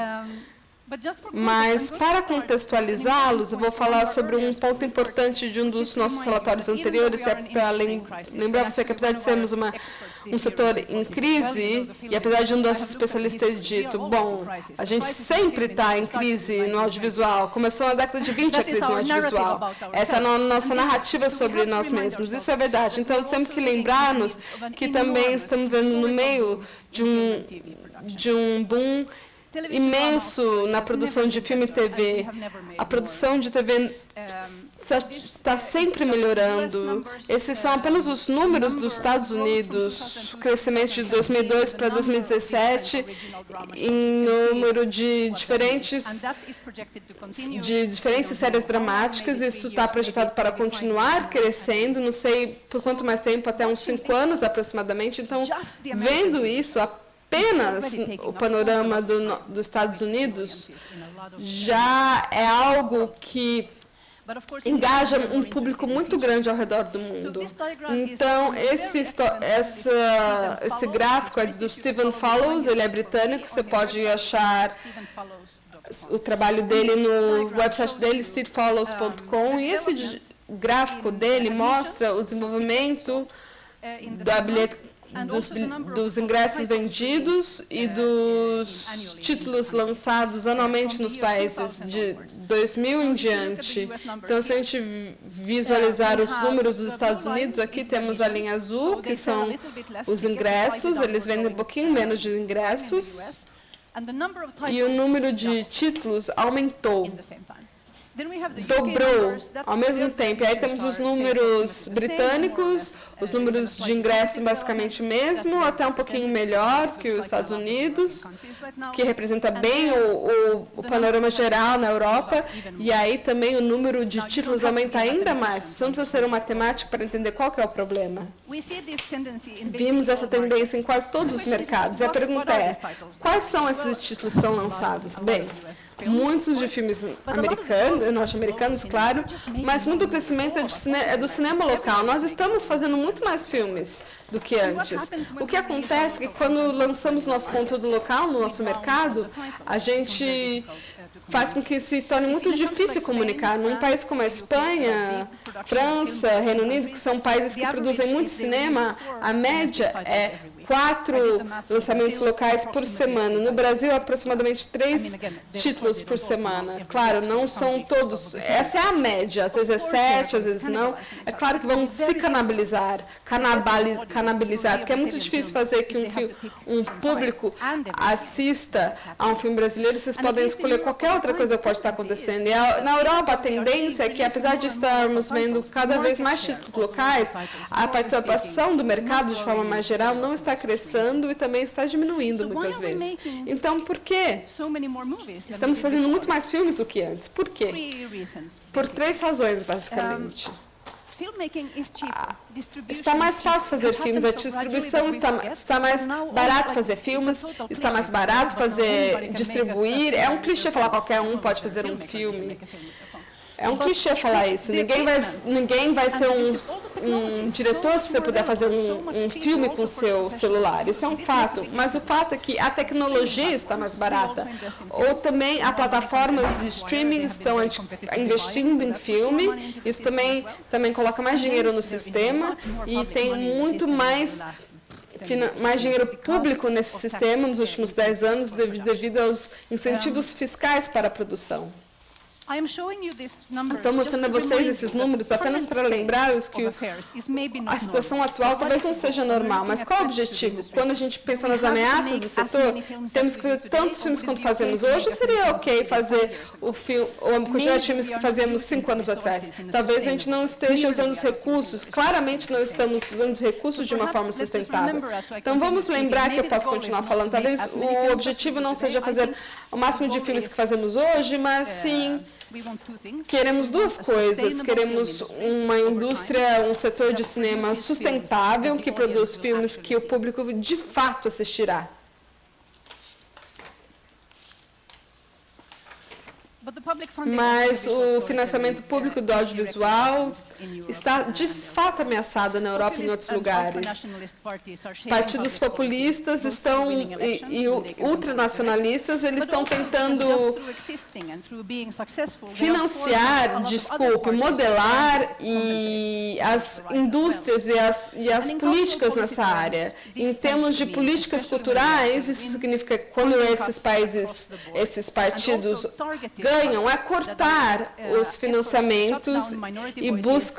[SPEAKER 4] Mas, para contextualizá-los, eu vou falar sobre um ponto importante de um dos nossos relatórios anteriores, para lembrar você que, apesar de sermos um setor em crise, e apesar de um dos nossos especialistas ter dito, bom, a gente sempre está em crise no audiovisual, começou na década de 20 a crise no audiovisual. Essa é a nossa narrativa sobre nós mesmos, isso é verdade. Então, temos que lembrar-nos que também estamos vendo no meio de um boom imenso na produção de filme e TV. A produção de TV está sempre melhorando. Esses são apenas os números dos Estados Unidos, crescimento de 2002 para 2017, em número de diferentes séries dramáticas. Isso está projetado para continuar crescendo, não sei por quanto mais tempo, até uns 5 anos aproximadamente. Então, vendo isso, apenas o panorama dos Estados Unidos já é algo que engaja um público muito grande ao redor do mundo. Então, esse gráfico é do Stephen Fallows, ele é britânico, você pode achar o trabalho dele no website dele, stevefallows.com, e esse gráfico dele mostra o desenvolvimento dos ingressos vendidos e dos títulos lançados anualmente nos países de 2000 em diante. Então, se a gente visualizar os números dos Estados Unidos, aqui temos a linha azul, que são os ingressos, eles vendem um pouquinho menos de ingressos, e o número de títulos aumentou. Dobrou ao mesmo tempo. E aí temos os números britânicos, os números de ingressos basicamente o mesmo, até um pouquinho melhor que os Estados Unidos, que representa bem o panorama geral na Europa. E aí também o número de títulos aumenta ainda mais. Você não precisa ser um matemático para entender qual que é o problema. Vimos essa tendência em quase todos os mercados. E a pergunta é, quais são esses títulos que são lançados? Bem, muitos de filmes norte-americanos, claro, mas muito crescimento é do cinema local. Nós estamos fazendo muito mais filmes do que antes. O que acontece é que quando lançamos nosso conteúdo local no nosso mercado, a gente faz com que se torne muito difícil comunicar. Num país como a Espanha, França, Reino Unido, que são países que produzem muito cinema, a média é 4 lançamentos locais por semana. No Brasil, aproximadamente 3 títulos por semana. Claro, não são todos. Essa é a média. Às vezes é 7, às vezes não. É claro que vão se canibalizar, porque é muito difícil fazer que um público assista a um filme brasileiro. Vocês podem escolher qualquer outra coisa que pode estar acontecendo. E na Europa, a tendência é que, apesar de estarmos vendo cada vez mais títulos locais, a participação do mercado, de forma mais geral, não está crescendo e também está diminuindo muitas vezes. Então, por quê? Estamos fazendo muito mais filmes do que antes. Por quê? Por 3 razões, basicamente. Está mais fácil fazer filmes, a distribuição está mais barato fazer filmes, está mais barato distribuir. É um clichê falar que qualquer um pode fazer um filme. É um clichê falar isso. Ninguém vai ser um diretor se você puder fazer um filme com o seu celular. Isso é um fato. Mas o fato é que a tecnologia está mais barata. Ou também as plataformas de streaming estão investindo em filme. Isso também coloca mais dinheiro no sistema e tem muito mais dinheiro público nesse sistema nos últimos 10 anos devido aos incentivos fiscais para a produção. Estou mostrando a vocês esses números apenas para lembrá-los que a situação atual talvez não seja normal, mas qual é o objetivo? Quando a gente pensa nas ameaças do setor, temos que fazer tantos filmes quanto fazemos hoje, ou seria ok fazer a quantidade de filmes que fazíamos 5 anos atrás? Talvez a gente não esteja usando os recursos, claramente não estamos usando os recursos de uma forma sustentável. Então vamos lembrar que eu posso continuar falando, talvez o objetivo não seja fazer o máximo de filmes que fazemos hoje, mas sim queremos duas coisas. Queremos uma indústria, um setor de cinema sustentável, que produz filmes que o público de fato assistirá. Mas o financiamento público do audiovisual está de fato ameaçado na Europa e em outros lugares. Partidos populistas estão e ultranacionalistas, eles estão tentando financiar, modelar as indústrias e as políticas nessa área. Em termos de políticas culturais, isso significa que quando esses partidos ganham, é cortar os financiamentos e buscam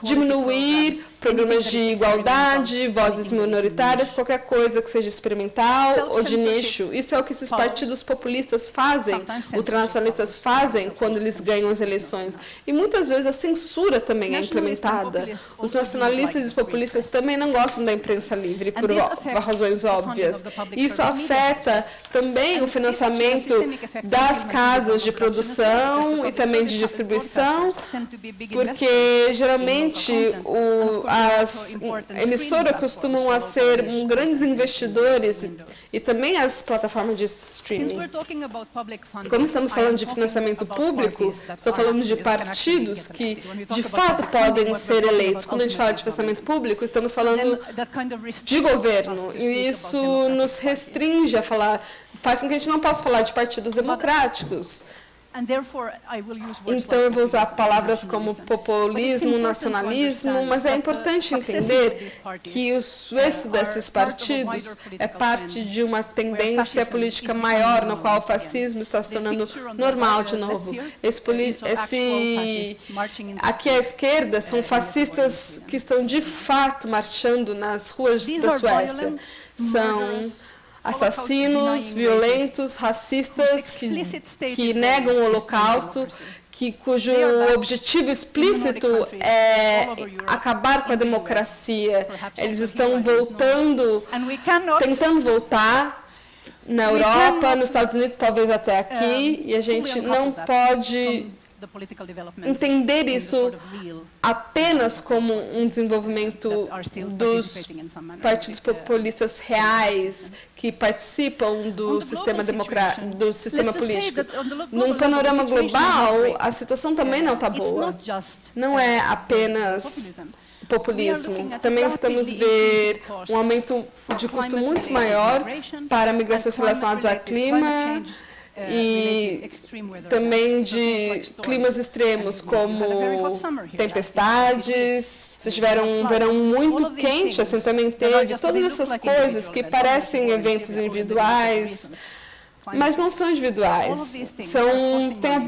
[SPEAKER 4] diminuir programas de igualdade, vozes minoritárias, qualquer coisa que seja experimental ou de nicho. Isso é o que esses partidos populistas fazem, ultranacionalistas fazem quando eles ganham as eleições. E muitas vezes a censura também é implementada. Os nacionalistas e os populistas também não gostam da imprensa livre por razões óbvias. Isso afeta também o financiamento das casas de produção e também de distribuição, porque geralmente as emissoras costumam ser grandes investidores e também as plataformas de streaming. Como estamos falando de financiamento público, estou falando de partidos que de fato podem ser eleitos. Quando a gente fala de financiamento público, estamos falando de governo, e isso nos restringe a falar, faz com que a gente não possa falar de partidos democráticos. Então, eu vou usar palavras como populismo, nacionalismo, mas é importante entender que o sucesso desses partidos é parte de uma tendência política maior, no qual o fascismo está se tornando normal de novo. Aqui à esquerda são fascistas que estão de fato marchando nas ruas da Suécia. São assassinos, violentos, racistas, que negam o Holocausto, cujo objetivo explícito é acabar com a democracia. Eles estão tentando voltar na Europa, nos Estados Unidos, talvez até aqui, e a gente não pode entender isso apenas como um desenvolvimento dos partidos populistas reais que participam do sistema político. Num panorama global, a situação também não está boa. Não é apenas populismo. Também estamos vendo um aumento de custo muito maior para migrações relacionadas ao clima, e também de climas extremos, como tempestades. Se tiver um verão muito quente, assim também teve. Todas essas coisas que parecem eventos individuais, mas não são individuais.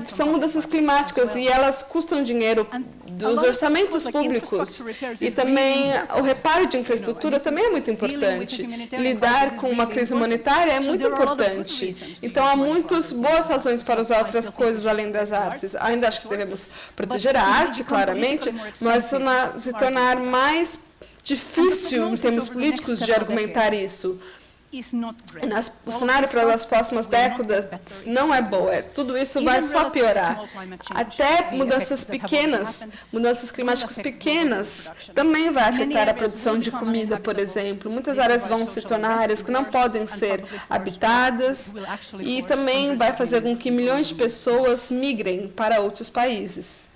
[SPEAKER 4] São mudanças climáticas e elas custam dinheiro dos orçamentos públicos. E também o reparo de infraestrutura também é muito importante. Lidar com uma crise humanitária é muito importante. Então, há muitas boas razões para usar outras coisas além das artes. Ainda acho que devemos proteger a arte, claramente, mas se tornar mais difícil, em termos políticos, de argumentar isso. O cenário para as próximas décadas não é boa. Tudo isso vai só piorar. Até mudanças pequenas, mudanças climáticas pequenas, também vai afetar a produção de comida, por exemplo. Muitas áreas vão se tornar áreas que não podem ser habitadas e também vai fazer com que milhões de pessoas migrem para outros países.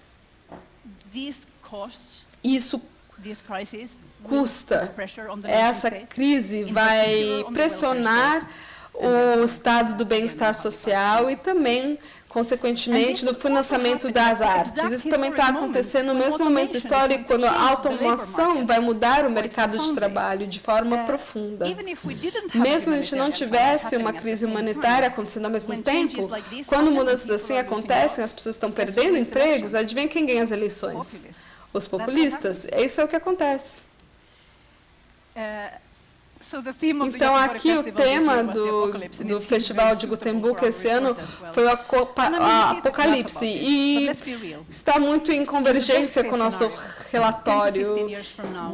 [SPEAKER 4] Isso custa. Essa crise vai pressionar o estado do bem-estar social e também, consequentemente, do financiamento das artes. Isso também está acontecendo no mesmo momento histórico, quando a automação vai mudar o mercado de trabalho de forma profunda. Mesmo a gente não tivesse uma crise humanitária acontecendo ao mesmo tempo, quando mudanças assim acontecem, as pessoas estão perdendo empregos, adivinha quem ganha as eleições? Os populistas. Isso é o que acontece. Então, aqui o tema do Festival de Gutenberg esse ano foi o Apocalipse, e está muito em convergência com o nosso relatório.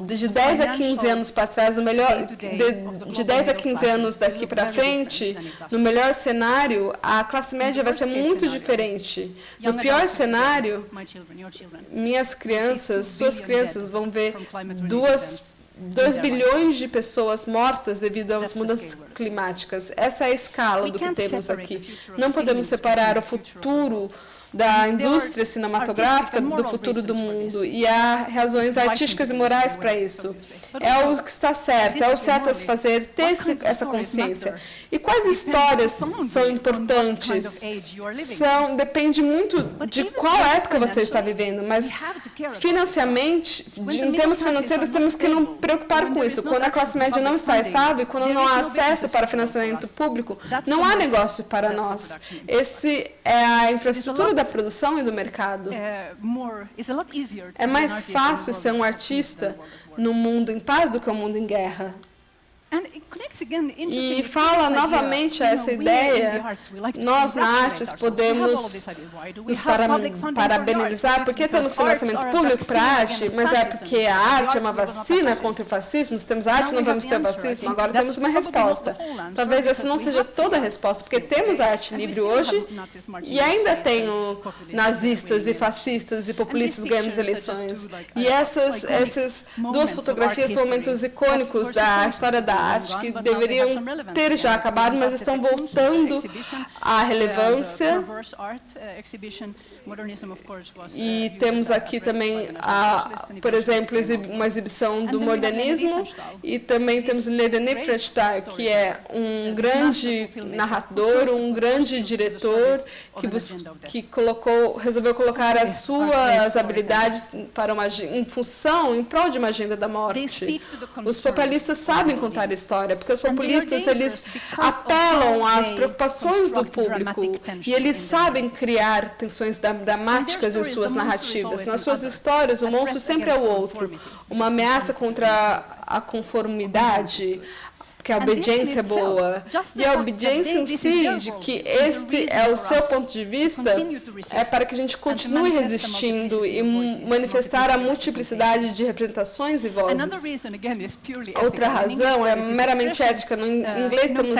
[SPEAKER 4] De 10 a 15 anos para trás, de 10 a 15 anos daqui para frente, no melhor cenário, a classe média vai ser muito diferente. No pior cenário, minhas crianças, suas crianças vão ver 2 bilhões de pessoas mortas devido às mudanças climáticas. Essa é a escala do que temos aqui. Não podemos separar o futuro da indústria cinematográfica do futuro do mundo, e há razões artísticas e morais para isso. É o que está certo, é o certo a se fazer, ter essa consciência. E quais histórias são importantes? Depende muito de qual época você está vivendo, mas financeiramente, em termos financeiros, temos que não preocupar com isso. Quando a classe média não está estável, quando não há acesso para financiamento público, não há negócio para nós. Esse é a infraestrutura da produção e do mercado. É mais fácil ser um artista no mundo em paz do que um mundo em guerra. E fala novamente essa ideia, nós na artes podemos nos parabenizar porque temos financiamento público para a arte, mas é porque a arte é uma vacina contra o fascismo, se temos arte não vamos ter fascismo, agora temos uma resposta. Talvez essa não seja toda a resposta, porque temos a arte livre hoje e ainda tenho nazistas e fascistas e populistas ganhando as eleições. E essas 2 fotografias são momentos icônicos da história da arte, que deveriam ter já acabado, mas estão voltando à relevância. E temos aqui também, por exemplo, uma exibição do modernismo, e também temos o Leni Riefenstahl, que é um grande narrador, um grande diretor, que resolveu colocar as suas habilidades em prol de uma agenda da morte. Os populistas sabem contar história, porque os populistas eles apelam às preocupações do público e eles sabem criar tensões dramáticas em suas narrativas. Nas suas histórias, o monstro sempre é o outro, uma ameaça contra a conformidade, que a obediência é boa. E a obediência em si, de que este é o seu ponto de vista, é para que a gente continue resistindo e manifestar a multiplicidade de representações e vozes. Outra razão é meramente ética. No inglês temos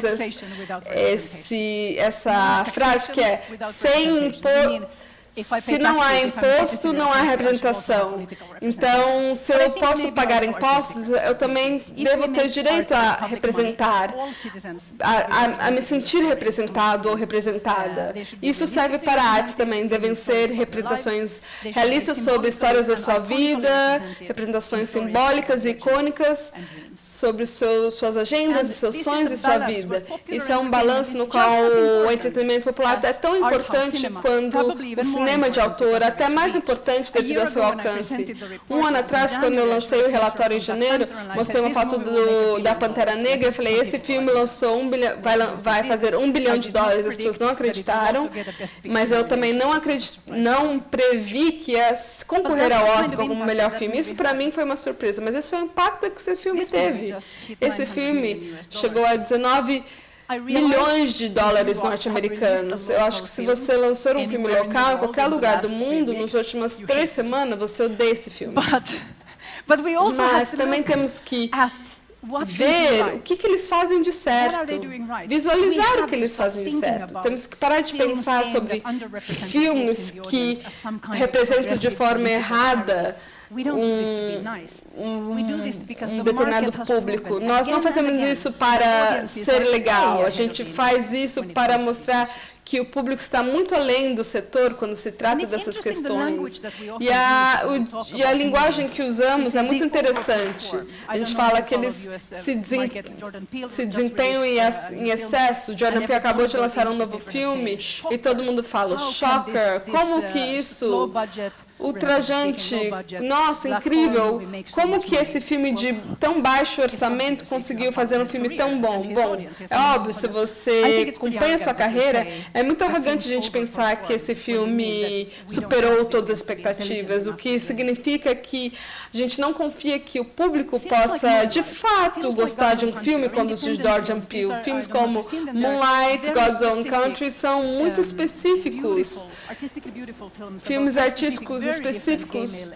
[SPEAKER 4] essa frase que é sem impor. Se não há imposto, não há representação. Então, se eu posso pagar impostos, eu também devo ter direito a representar, a me sentir representado ou representada. Isso serve para artes também. Devem ser representações realistas sobre histórias da sua vida, representações simbólicas e icônicas sobre suas agendas e seus sonhos e sua vida. Isso é um balanço no qual o entretenimento popular é tão importante quanto o cinema de autor, até mais importante devido ao seu alcance. Um ano atrás, quando eu lancei o relatório em janeiro, mostrei uma foto da Pantera Negra e falei, esse filme lançou vai fazer $1 bilhão. As pessoas não acreditaram, mas eu também não previ que ia concorrer ao Oscar como o melhor filme. Isso para mim foi uma surpresa, mas esse foi o impacto que esse filme teve. Esse filme chegou a $19 milhões norte-americanos. Eu acho que se você lançou um filme local em qualquer lugar do mundo, nas últimas 3 semanas, você odeia esse filme. Mas também temos que ver o que eles fazem de certo, visualizar o que eeles fazem de certo. Temos que parar de pensar sobre filmes que representam de forma errada um determinado público. Nós não fazemos isso para ser legal, a gente faz isso para mostrar que o público está muito além do setor quando se trata dessas questões. E a linguagem que usamos é muito interessante. A gente fala que eles se desempenham em excesso. Jordan Peele acabou de lançar um novo filme e todo mundo fala, shocker, como que isso... ultrajante, nossa, incrível, como que esse filme de tão baixo orçamento conseguiu fazer um filme tão bom? Bom, é óbvio, se você acompanha a sua carreira, é muito arrogante a gente pensar que esse filme superou todas as expectativas, o que significa que a gente não confia que o público possa, de fato, gostar de um filme como os de Jordan Peele. Filmes como Moonlight, God's Own Country são muito específicos. Filmes artísticos específicos,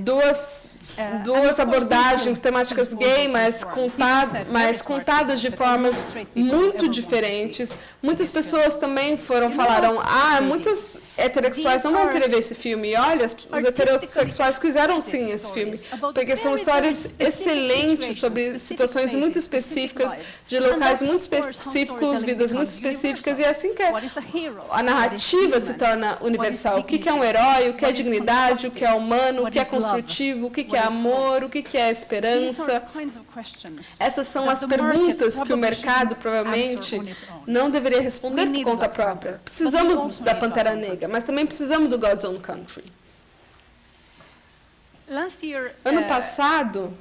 [SPEAKER 4] duas abordagens temáticas gay, mas contadas de formas muito diferentes. Muitas pessoas também falaram, muitos heterossexuais não vão querer ver esse filme. E olha, os heterossexuais quiseram sim esse filme, porque são histórias excelentes sobre situações muito específicas, de locais muito específicos, vidas muito específicas, e é assim que a narrativa se torna universal. O que é um herói, o que é dignidade, o que é humano, o que é construtivo, o que é amor, o que é esperança. Essas são as perguntas que o mercado provavelmente não deveria responder por conta própria. Precisamos da Pantera Negra, mas também precisamos do God's Own Country. Ano passado,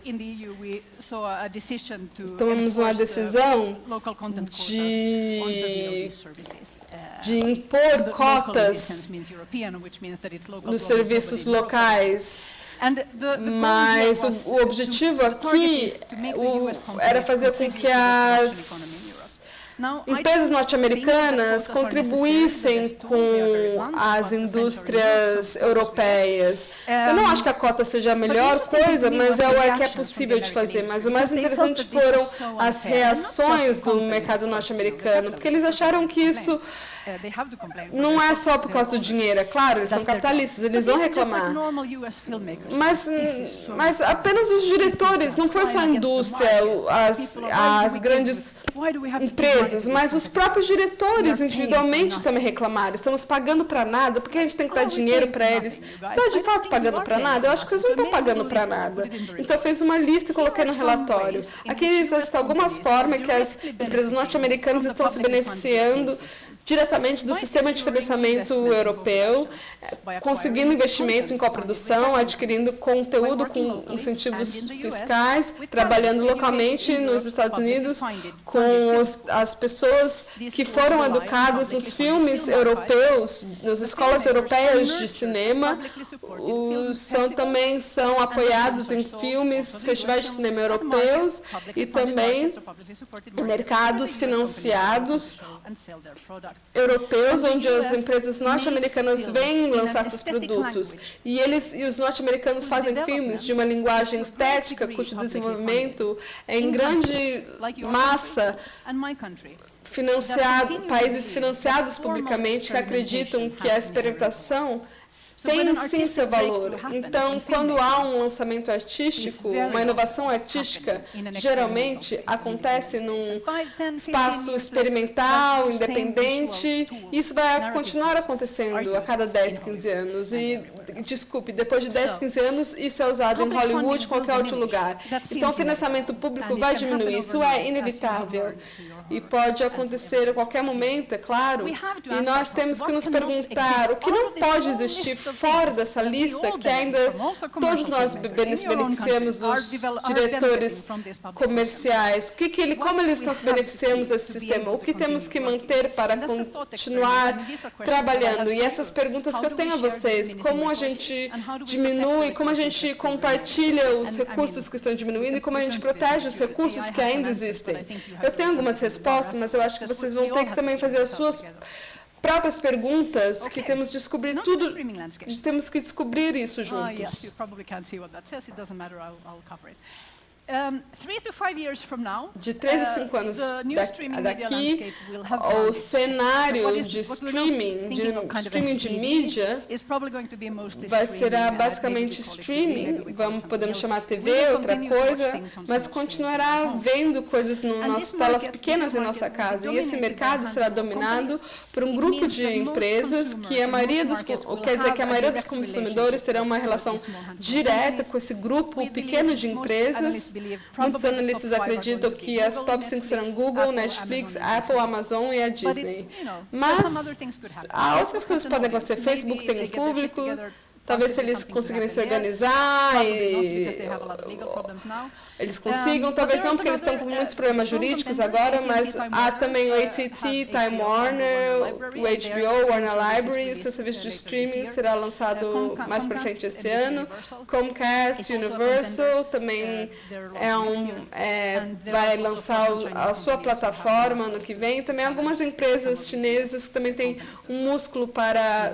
[SPEAKER 4] tomamos uma decisão de impor cotas nos serviços locais, mas o objetivo aqui era fazer com que as empresas norte-americanas contribuíssem com as indústrias europeias. Eu não acho que a cota seja a melhor coisa, mas é o que é possível de fazer. Mas o mais interessante foram as reações do mercado norte-americano, porque eles acharam que isso não é só por causa do dinheiro, é claro, eles são capitalistas, eles vão reclamar. Mas apenas os diretores, não foi só a indústria, as grandes empresas, mas os próprios diretores individualmente também reclamaram. Estamos pagando para nada, porque a gente tem que dar dinheiro para eles. Você está de fato pagando para nada? Eu acho que vocês não estão pagando para nada. Então eu fiz uma lista e coloquei no relatório. Aqui existem algumas formas que as empresas norte-americanas estão se beneficiando diretamente do sistema de financiamento europeu, conseguindo investimento em coprodução, adquirindo conteúdo com incentivos fiscais, trabalhando localmente nos Estados Unidos com as pessoas que foram educadas nos filmes europeus, nas escolas europeias de cinema, também são apoiados em filmes, festivais de cinema europeus e também mercados financiados europeus, onde as empresas norte-americanas vêm lançar seus produtos. E os norte-americanos fazem filmes de uma linguagem estética, cujo desenvolvimento é em grande massa países financiados publicamente que acreditam que a experimentação tem sim seu valor. Então, quando há um lançamento artístico, uma inovação artística, geralmente acontece num espaço experimental, independente, e isso vai continuar acontecendo a cada 10, 15 anos. E, desculpe, depois de 10, 15 anos, isso é usado em Hollywood, qualquer outro lugar. Então, o financiamento público vai diminuir, isso é inevitável. E pode acontecer a qualquer momento, é claro. E nós temos que nos perguntar o que não pode existir fora dessa lista, que ainda todos nós beneficiamos dos diretores comerciais. Como eles estão se beneficiando desse sistema? O que temos que manter para continuar trabalhando? E essas perguntas que eu tenho a vocês, como a gente diminui, como a gente compartilha os recursos que estão diminuindo e como a gente protege os recursos que ainda existem? Eu tenho algumas respostas, mas eu acho que vocês vão ter que também fazer as suas próprias perguntas, que temos que descobrir tudo, temos que descobrir isso juntos.
[SPEAKER 3] 3 to 5 years from now,
[SPEAKER 4] De 3 a 5 anos
[SPEAKER 3] the new streaming media
[SPEAKER 4] daqui,
[SPEAKER 3] landscape will have
[SPEAKER 4] o
[SPEAKER 3] vanished.
[SPEAKER 4] cenário
[SPEAKER 3] What
[SPEAKER 4] de
[SPEAKER 3] we're now
[SPEAKER 4] streaming,
[SPEAKER 3] thinking of kind of
[SPEAKER 4] streaming
[SPEAKER 3] as
[SPEAKER 4] de
[SPEAKER 3] TV
[SPEAKER 4] mídia,
[SPEAKER 3] is probably going to be mostly
[SPEAKER 4] vai
[SPEAKER 3] streaming,
[SPEAKER 4] ser
[SPEAKER 3] maybe
[SPEAKER 4] basicamente
[SPEAKER 3] we call it TV,
[SPEAKER 4] streaming,
[SPEAKER 3] maybe we call it
[SPEAKER 4] podemos
[SPEAKER 3] something
[SPEAKER 4] chamar
[SPEAKER 3] else.
[SPEAKER 4] TV,
[SPEAKER 3] We will
[SPEAKER 4] outra
[SPEAKER 3] continue to watch
[SPEAKER 4] coisa,
[SPEAKER 3] things on
[SPEAKER 4] mas
[SPEAKER 3] small
[SPEAKER 4] continuará
[SPEAKER 3] screens at home.
[SPEAKER 4] vendo coisas
[SPEAKER 3] And
[SPEAKER 4] nas
[SPEAKER 3] this
[SPEAKER 4] telas
[SPEAKER 3] market,
[SPEAKER 4] pequenas
[SPEAKER 3] this
[SPEAKER 4] em nossa
[SPEAKER 3] market will be
[SPEAKER 4] casa. E esse
[SPEAKER 3] dominated by
[SPEAKER 4] mercado
[SPEAKER 3] a
[SPEAKER 4] será
[SPEAKER 3] handful of
[SPEAKER 4] dominado
[SPEAKER 3] companies.
[SPEAKER 4] por um grupo de empresas que a maioria dos, quer dizer que a maioria dos consumidores terá uma relação direta com esse grupo pequeno de empresas. Muitos analistas acreditam que as top 5 serão Google, Netflix, Apple, Amazon e a Disney. Mas há outras coisas que podem acontecer. Facebook tem um público, talvez se eles conseguirem se organizar e eles consigam, talvez não porque eles estão com muitos problemas jurídicos agora, mas há também o AT&T, Time Warner, o HBO, Warner Library, o seu serviço de streaming será lançado mais para frente esse ano. Comcast, Universal também vai lançar a sua plataforma ano que vem. Também algumas empresas chinesas que também têm um músculo para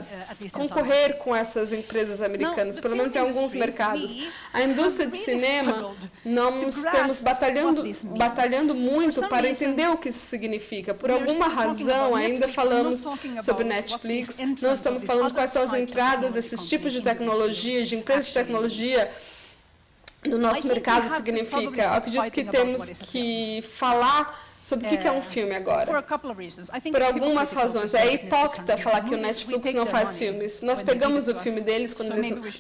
[SPEAKER 4] concorrer com essas empresas americanas, pelo menos em alguns mercados. A indústria de cinema, nós estamos batalhando muito para entender o que isso significa. Por alguma razão, ainda falamos sobre Netflix, não estamos falando quais são as entradas desses tipos de tecnologia, de empresas de tecnologia, no nosso mercado significa. Eu acredito que temos que falar sobre o que é um filme agora. Por algumas razões. É hipócrita falar que o Netflix não faz filmes. Nós pegamos o filme deles,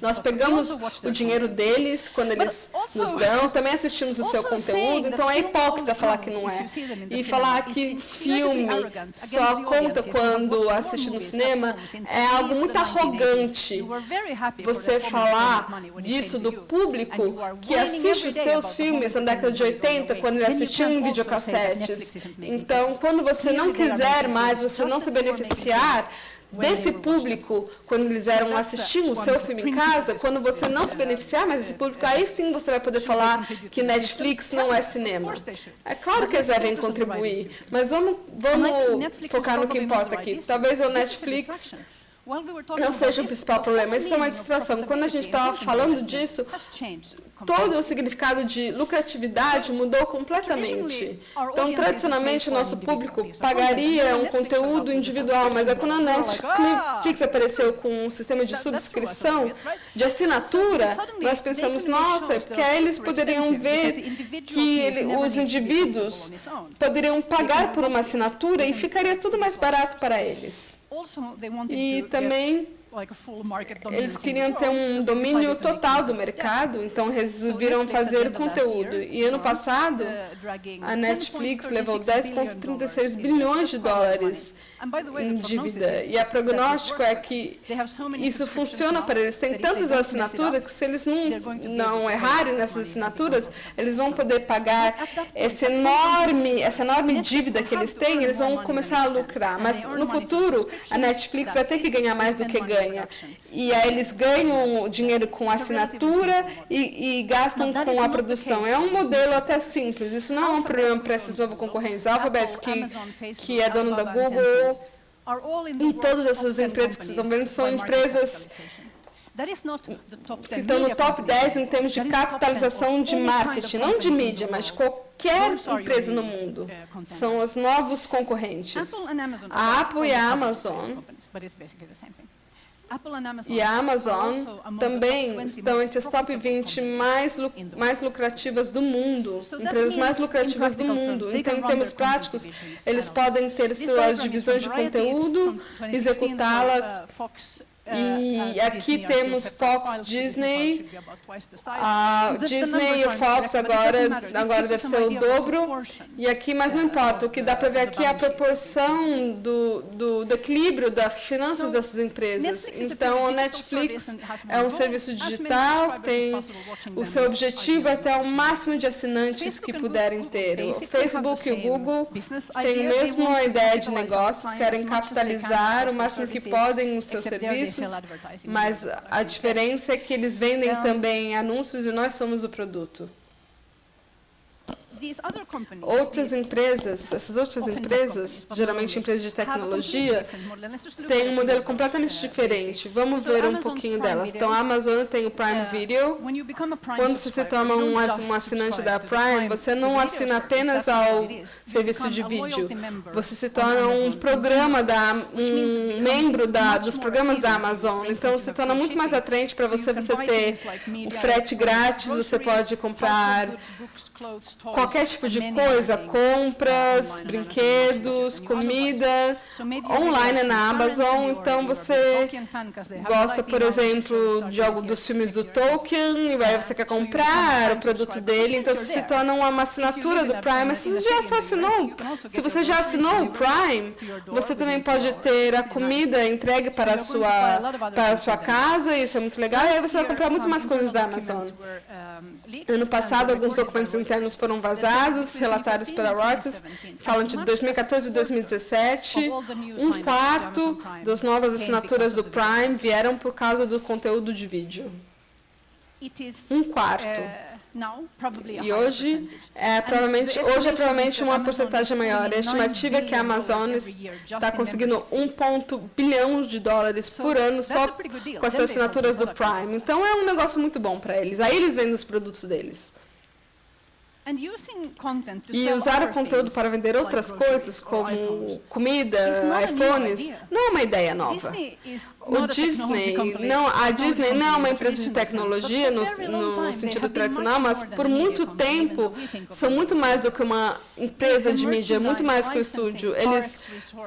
[SPEAKER 4] nós pegamos o dinheiro deles quando eles nos dão, também assistimos o seu conteúdo, então é hipócrita falar que não é. E falar que filme só conta quando assiste no cinema é algo muito arrogante. Você falar disso do público que assiste os seus filmes na década de 80, quando ele assistia em videocassete. Então, quando você não quiser mais, você não se beneficiar desse público, quando eles eram assistir o seu filme em casa, quando você não se beneficiar mais desse público, aí sim você vai poder falar que Netflix não é cinema. É claro que eles devem contribuir, mas vamos focar no que importa aqui. Talvez o Netflix não seja o principal problema, isso é uma distração. Quando a gente estava falando disso, todo o significado de lucratividade mudou completamente. Então, tradicionalmente, o nosso público pagaria um conteúdo individual, mas quando a Netflix apareceu com um sistema de subscrição, de assinatura, nós pensamos, nossa, porque aí eles poderiam ver que os indivíduos poderiam pagar por uma assinatura e ficaria tudo mais barato para eles. E também eles queriam ter um domínio total do mercado, então resolveram fazer conteúdo. E ano passado, a Netflix levou 10,36 bilhões de dólares em dívida. E o prognóstico é que isso funciona para eles. Tem tantas assinaturas que se eles não errarem nessas assinaturas, eles vão poder pagar essa enorme dívida que eles têm, eles vão começar a lucrar. Mas no futuro, a Netflix vai ter que ganhar mais do que ganha. E aí eles ganham dinheiro com assinatura e gastam com a produção. É um modelo até simples. Isso não é um problema para esses novos concorrentes. A Alphabet, que é dono da Google, e todas essas empresas que estão vendo são empresas que estão no top 10 em termos de capitalização de marketing, não de mídia, mas de qualquer empresa no mundo. São os novos concorrentes. A Apple e a Amazon. E a Amazon também estão entre as top 20 mais lucrativas do mundo, empresas mais lucrativas do mundo. Então, em termos práticos, eles podem ter suas divisões de conteúdo, executá-la. E aqui temos Fox, Disney. A Disney e o Fox agora deve ser o dobro. E aqui, mas não importa. O que dá para ver aqui é a proporção do equilíbrio das finanças dessas empresas. Então, a Netflix é um serviço digital que tem o seu objetivo é ter o máximo de assinantes que puderem ter. O Facebook e o Google têm a mesma ideia de negócios, querem capitalizar o máximo que podem os seus serviços. Mas a diferença é que eles vendem também anúncios e nós somos o produto. Outras empresas, essas outras empresas, geralmente empresas de tecnologia, têm um modelo completamente diferente. Vamos ver um pouquinho delas. Então, a Amazon tem o Prime Video. Quando você se torna um assinante da Prime, você não assina apenas ao serviço de vídeo. Você se torna um membro dos programas da Amazon. Então, se torna muito mais atraente para você ter o frete grátis, você pode comprar qualquer tipo de coisa, compras, brinquedos, comida, online na Amazon. Então, você gosta, por exemplo, dos filmes do Tolkien, e aí você quer comprar o produto dele, então você se torna uma assinatura do Prime. Se você já assinou o Prime, você também pode ter a comida entregue para a sua casa, isso é muito legal, e aí você vai comprar muito mais coisas da Amazon. Ano passado, alguns documentos internos foram vazados, relatados pela Reuters, falam de 2014 e 2017. Um quarto das novas assinaturas do Prime vieram por causa do conteúdo de vídeo. Um quarto. E hoje é provavelmente uma porcentagem maior. A estimativa é que a Amazon está conseguindo $1 bilhão por ano só com as assinaturas do Prime. Então é um negócio muito bom para eles. Aí eles vendem os produtos deles. E usar o conteúdo para vender outras coisas, como comida, iPhones, não é uma ideia nova. A Disney não é uma empresa de tecnologia no sentido tradicional, mas por muito tempo são muito mais do que uma empresa de mídia, muito mais que o estúdio. Eles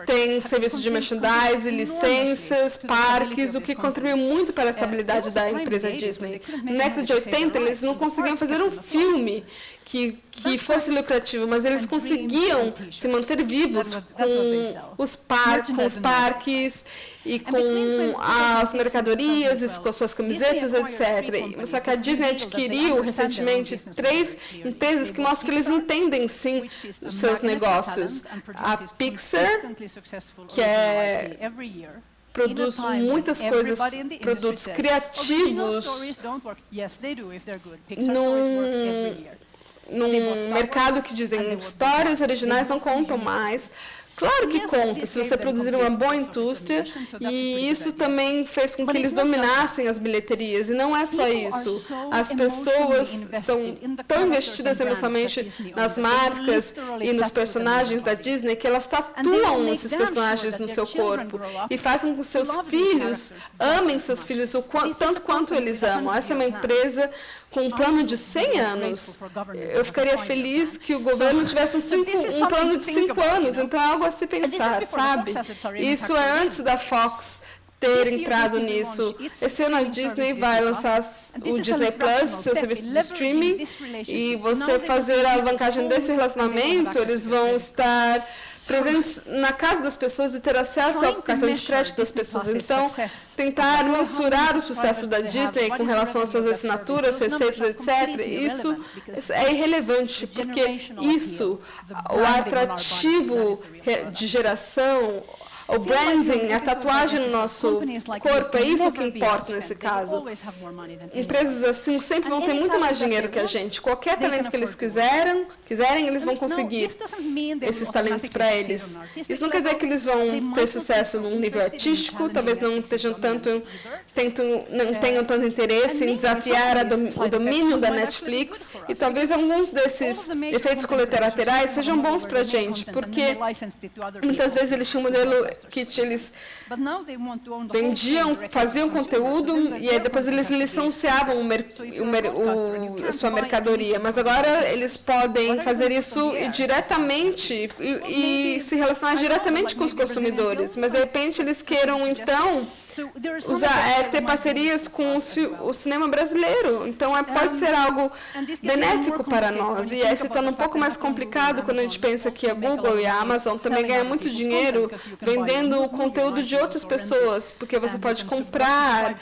[SPEAKER 4] têm serviços de merchandising, licenças, parques, o que contribuiu muito para a estabilidade da empresa Disney. Na década de 80, eles não conseguiam fazer um filme que fosse lucrativo, mas eles conseguiam se manter vivos com os parques e com as mercadorias, e com as suas camisetas, etc. Só que a Disney adquiriu recentemente 3 empresas que mostram que eles entendem sim os seus negócios. A Pixar, que produz muitas coisas, produtos criativos num mercado que dizem histórias originais não contam mais. Claro que conta, se você produzir uma boa indústria, e isso também fez com que eles dominassem as bilheterias. E não é só isso. As pessoas estão tão investidas emocionalmente nas marcas e nos personagens da Disney que elas tatuam esses personagens no seu corpo e fazem com que seus filhos amem seus filhos tanto quanto eles amam. Essa é uma empresa com um plano de 100 anos. Eu ficaria feliz que o governo tivesse um plano de 5 anos. Então, é algo a se pensar, sabe? Isso é antes da Fox ter entrado nisso. Esse ano a Disney vai lançar o Disney Plus, seu serviço de streaming, e você fazer a alavancagem desse relacionamento, eles vão estar presentes na casa das pessoas e ter acesso ao cartão de crédito das pessoas. Então, tentar mensurar o sucesso da Disney com relação às suas assinaturas, receitas, etc., isso é irrelevante, porque o atrativo de geração, o branding, a tatuagem no nosso corpo, é isso que importa nesse caso. Empresas assim sempre vão ter muito mais dinheiro que a gente. Qualquer talento que eles quiserem, eles vão conseguir esses talentos para eles. Isso não quer dizer que eles vão ter sucesso num nível artístico, talvez não tenham tanto interesse em desafiar o domínio da Netflix, e talvez alguns desses efeitos colaterais sejam bons para a gente, porque muitas vezes eles tinham um modelo que eles faziam conteúdo e aí depois eles licenciavam a sua mercadoria, mas agora eles podem fazer isso diretamente e se relacionar diretamente com os consumidores, mas de repente eles queiram então ter parcerias com o cinema brasileiro. Então, pode ser algo benéfico para nós. E aí se torna um pouco mais complicado quando a gente pensa que a Google e a Amazon também ganham muito dinheiro vendendo o conteúdo de outras pessoas, porque você pode comprar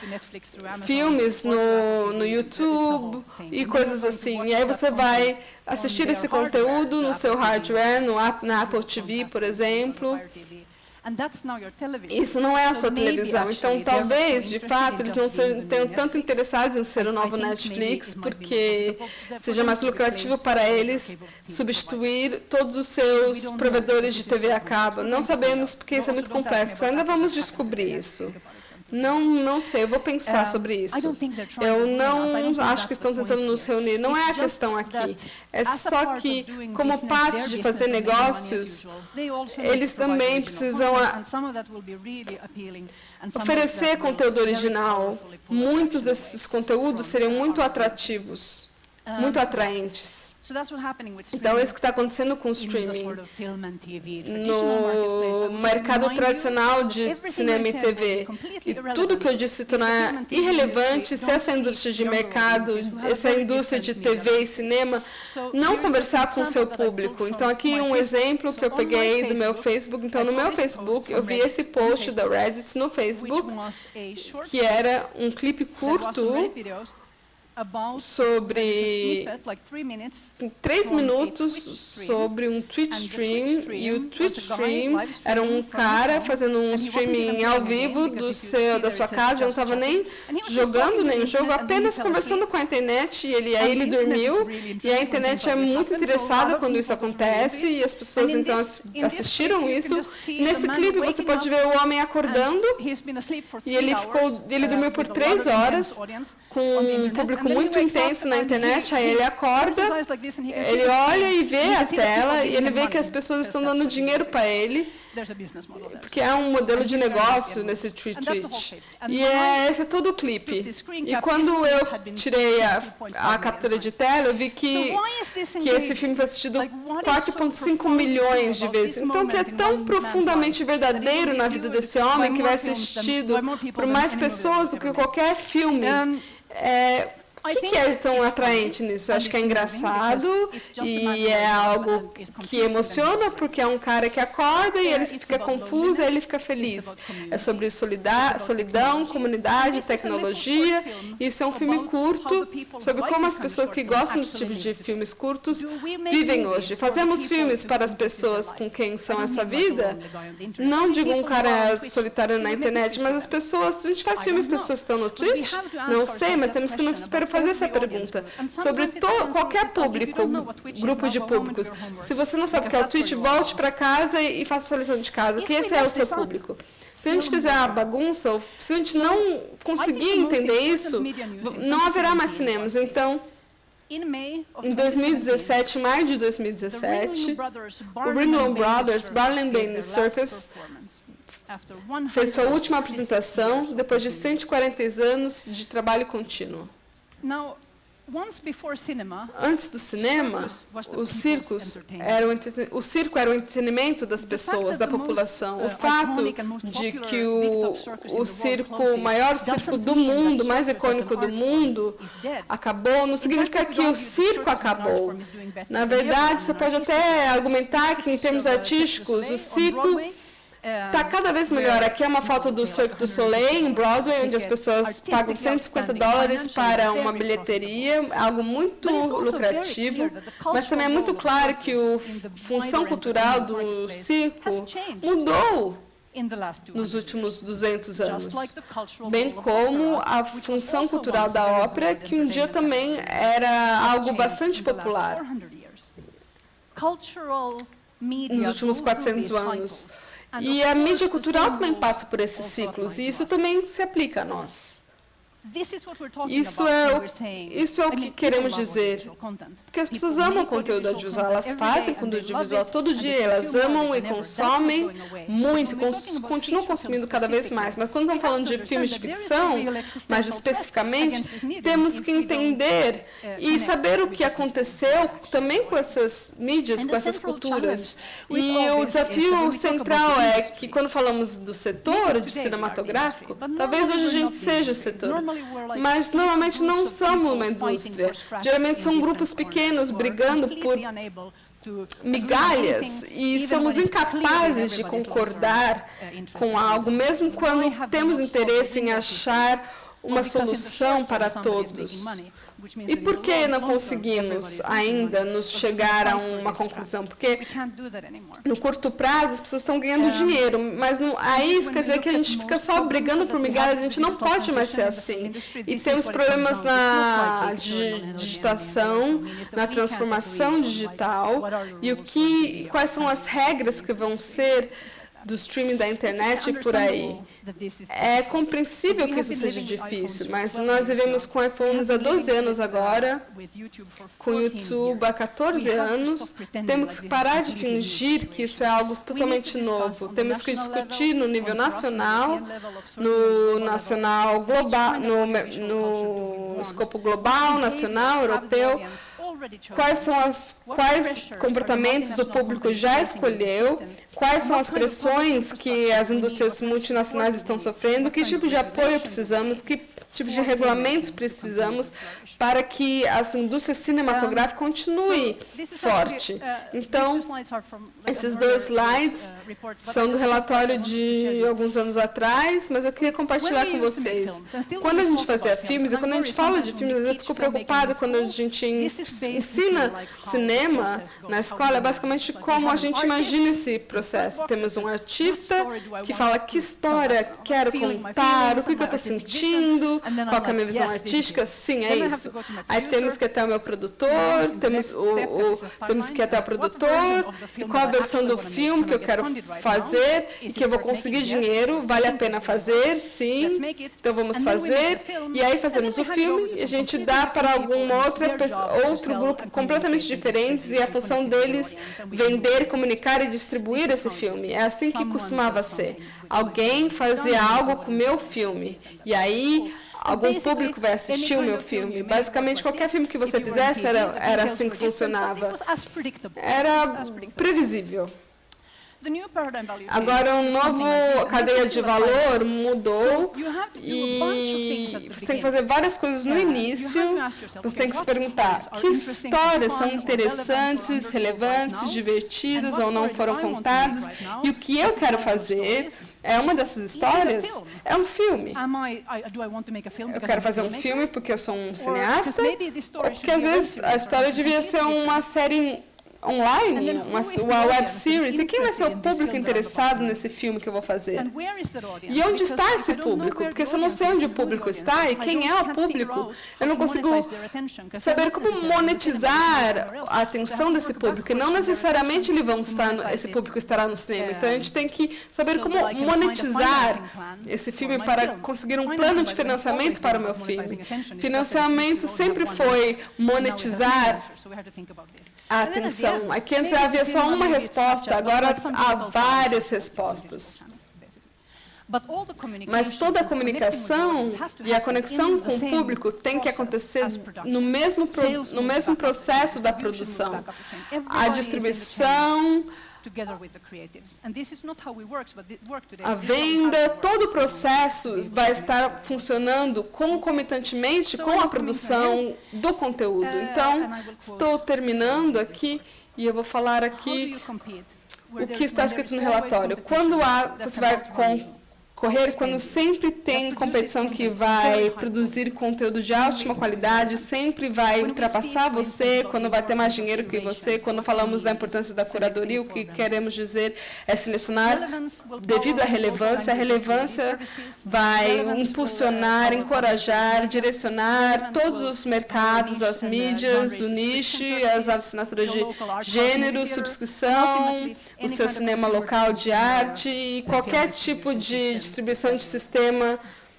[SPEAKER 4] filmes no YouTube e coisas assim. E aí você vai assistir esse conteúdo no seu hardware, na Apple TV, por exemplo. Isso não é a sua televisão. Então, talvez, de fato, eles não tenham tanto interessados em ser o novo Netflix, porque seja mais lucrativo para eles substituir todos os seus provedores de TV a cabo. Não sabemos, porque isso é muito complexo. Ainda vamos descobrir isso. Não sei, eu vou pensar sobre isso. Eu não acho que estão tentando nos reunir. Não é a questão aqui. É só que, como parte de fazer negócios, eles também precisam oferecer conteúdo original. Muitos desses conteúdos seriam muito atrativos, muito atraentes. Então, é isso que está acontecendo com o streaming. No mercado tradicional de cinema e TV. E tudo que eu disse se tornar irrelevante se essa indústria de mercado, essa indústria de TV e cinema, não conversar com o seu público. Então, aqui um exemplo que eu peguei do meu Facebook. Então, no meu Facebook, eu vi esse post da Reddit no Facebook, que era um clipe curto sobre 3 minutos sobre um Twitch stream, e o Twitch stream era um cara fazendo um streaming ao vivo da sua casa, não estava nem jogando nenhum jogo, apenas conversando com a internet, e aí ele dormiu, e a internet é muito interessada quando isso acontece, e as pessoas então assistiram isso. Nesse clipe você pode ver o homem acordando, e ele dormiu por 3 horas, com um público muito intenso na internet. Aí ele acorda, ele olha e vê a tela, e ele vê que as pessoas estão dando dinheiro para ele, porque é um modelo de negócio nesse Twitch. E esse é todo o clipe. E quando eu tirei a captura de tela, eu vi que esse filme foi assistido 4,5 milhões de vezes. Então, que é tão profundamente verdadeiro na vida desse homem, que vai ser assistido por mais pessoas do que qualquer filme. O que é tão atraente nisso? Eu acho que é engraçado e é algo que emociona, porque é um cara que acorda e ele fica confuso e ele fica feliz. É sobre solidão, comunidade, tecnologia. Isso é um filme curto sobre como as pessoas que gostam desse tipo de filmes curtos vivem hoje. Fazemos filmes para as pessoas com quem são essa vida? Não digo um cara solitário na internet, mas as pessoas... A gente faz filmes para as pessoas que estão no Twitch? Não sei, mas temos que fazer essa pergunta sobre qualquer público, grupo de públicos. Se você não sabe o que é o Twitch, volte para casa e faça sua lição de casa, que esse é o seu público. Se a gente fizer a bagunça, ou se a gente não conseguir entender isso, não haverá mais cinemas. Então, em 2017, maio de 2017, o Ringling Brothers, Barnum Bailey Circus, fez sua última apresentação depois de 140 anos de trabalho contínuo. Antes do cinema, o circo era o entretenimento das pessoas, da população. O fato de que o maior circo do mundo, mais icônico do mundo, acabou, não significa que o circo acabou. Na verdade, você pode até argumentar que, em termos artísticos, o circo está cada vez melhor. Aqui é uma foto do Cirque du Soleil, em Broadway, onde as pessoas pagam $150 para uma bilheteria, algo muito lucrativo, mas também é muito claro que a função cultural do circo mudou nos últimos 200 anos, bem como a função cultural da ópera, que um dia também era algo bastante popular nos últimos 400 anos. E a mídia cultural também passa por esses ciclos, e isso também se aplica a nós. Isso é o que queremos dizer. Porque as pessoas amam conteúdo audiovisual, elas fazem conteúdo audiovisual todo dia, elas amam e consomem muito, continuam consumindo cada vez mais. Mas quando estamos falando de filmes de ficção, mais especificamente, temos que entender e saber o que aconteceu também com essas mídias, com essas culturas. E o desafio central é que, quando falamos do setor de cinematográfico, talvez hoje a gente seja o setor, mas normalmente não somos uma indústria. Geralmente são grupos pequenos brigando por migalhas e somos incapazes de concordar com algo, mesmo quando temos interesse em achar uma solução para todos. E por que não conseguimos ainda nos chegar a uma conclusão? Porque no curto prazo as pessoas estão ganhando dinheiro, mas aí isso quer dizer que a gente fica só brigando por migalhas, a gente não pode mais ser assim. E temos problemas na digitação, na transformação digital, e quais são as regras que vão ser do streaming da internet e por aí. É compreensível que isso seja difícil, mas nós vivemos com iPhones há 12 anos agora, com YouTube há 14 anos. Temos que parar de fingir que isso é algo totalmente novo. Temos que discutir no nível nacional, no nacional global, no escopo global, nacional, europeu. Quais comportamentos o público já escolheu, quais são as pressões que as indústrias multinacionais estão sofrendo, que tipo de apoio precisamos, que tipo de regulamentos precisamos para que as indústrias cinematográficas continuem forte. Então, esses 2 slides são do relatório de alguns anos atrás, mas eu queria compartilhar com vocês. Quando a gente fazia filmes, e quando a gente fala de filmes, às vezes eu fico preocupada quando a gente ensina cinema na escola, é basicamente como a gente imagina esse processo. Temos um artista que fala que história quero contar, o que eu estou sentindo, qual que é a minha visão artística? Sim, é isso. Aí temos que ir até o meu produtor, temos que ir até o produtor, e qual a versão do filme que eu quero fazer e que eu vou conseguir dinheiro, vale a pena fazer, sim, então vamos fazer. E aí fazemos o filme e a gente dá para alguma outro grupo completamente diferente, e a função deles vender, comunicar e distribuir esse filme. É assim que costumava ser. Alguém fazia algo com o meu filme, e aí algum público vai assistir o meu filme. Basicamente, qualquer filme que você fizesse era assim que funcionava. Era previsível. Agora, um novo cadeia de valor mudou e você tem que fazer várias coisas no início. Você tem que se perguntar que histórias são interessantes, relevantes, divertidas ou não foram contadas. E o que eu quero fazer é uma dessas histórias, é um filme. Eu quero fazer um filme porque eu sou um cineasta, ou porque às vezes a história devia ser uma série online, uma web series. E quem vai ser o público interessado nesse filme que eu vou fazer? E onde está esse público? Porque se eu não sei onde o público está e quem é o público, eu não consigo saber como monetizar a atenção desse público. E não necessariamente esse público estará no cinema. Então a gente tem que saber como monetizar esse filme para conseguir um plano de financiamento para o meu filme. Financiamento sempre foi monetizar a atenção. Aqui antes havia só uma resposta, agora há várias respostas. Mas toda a comunicação e a conexão com o público tem que acontecer no mesmo processo da produção. A distribuição, a venda, todo o processo vai estar funcionando concomitantemente com a produção do conteúdo. Então, estou terminando aqui e eu vou falar aqui o que está escrito no relatório. Quando você vai concorrer, quando sempre tem competição que vai produzir conteúdo de ótima qualidade, sempre vai ultrapassar você, quando vai ter mais dinheiro que você. Quando falamos da importância da curadoria, o que queremos dizer é selecionar devido à relevância. A relevância vai impulsionar, encorajar, direcionar todos os mercados, as mídias, o nicho, as assinaturas de gênero, subscrição, o seu cinema local de arte e qualquer tipo de distribuição de sistema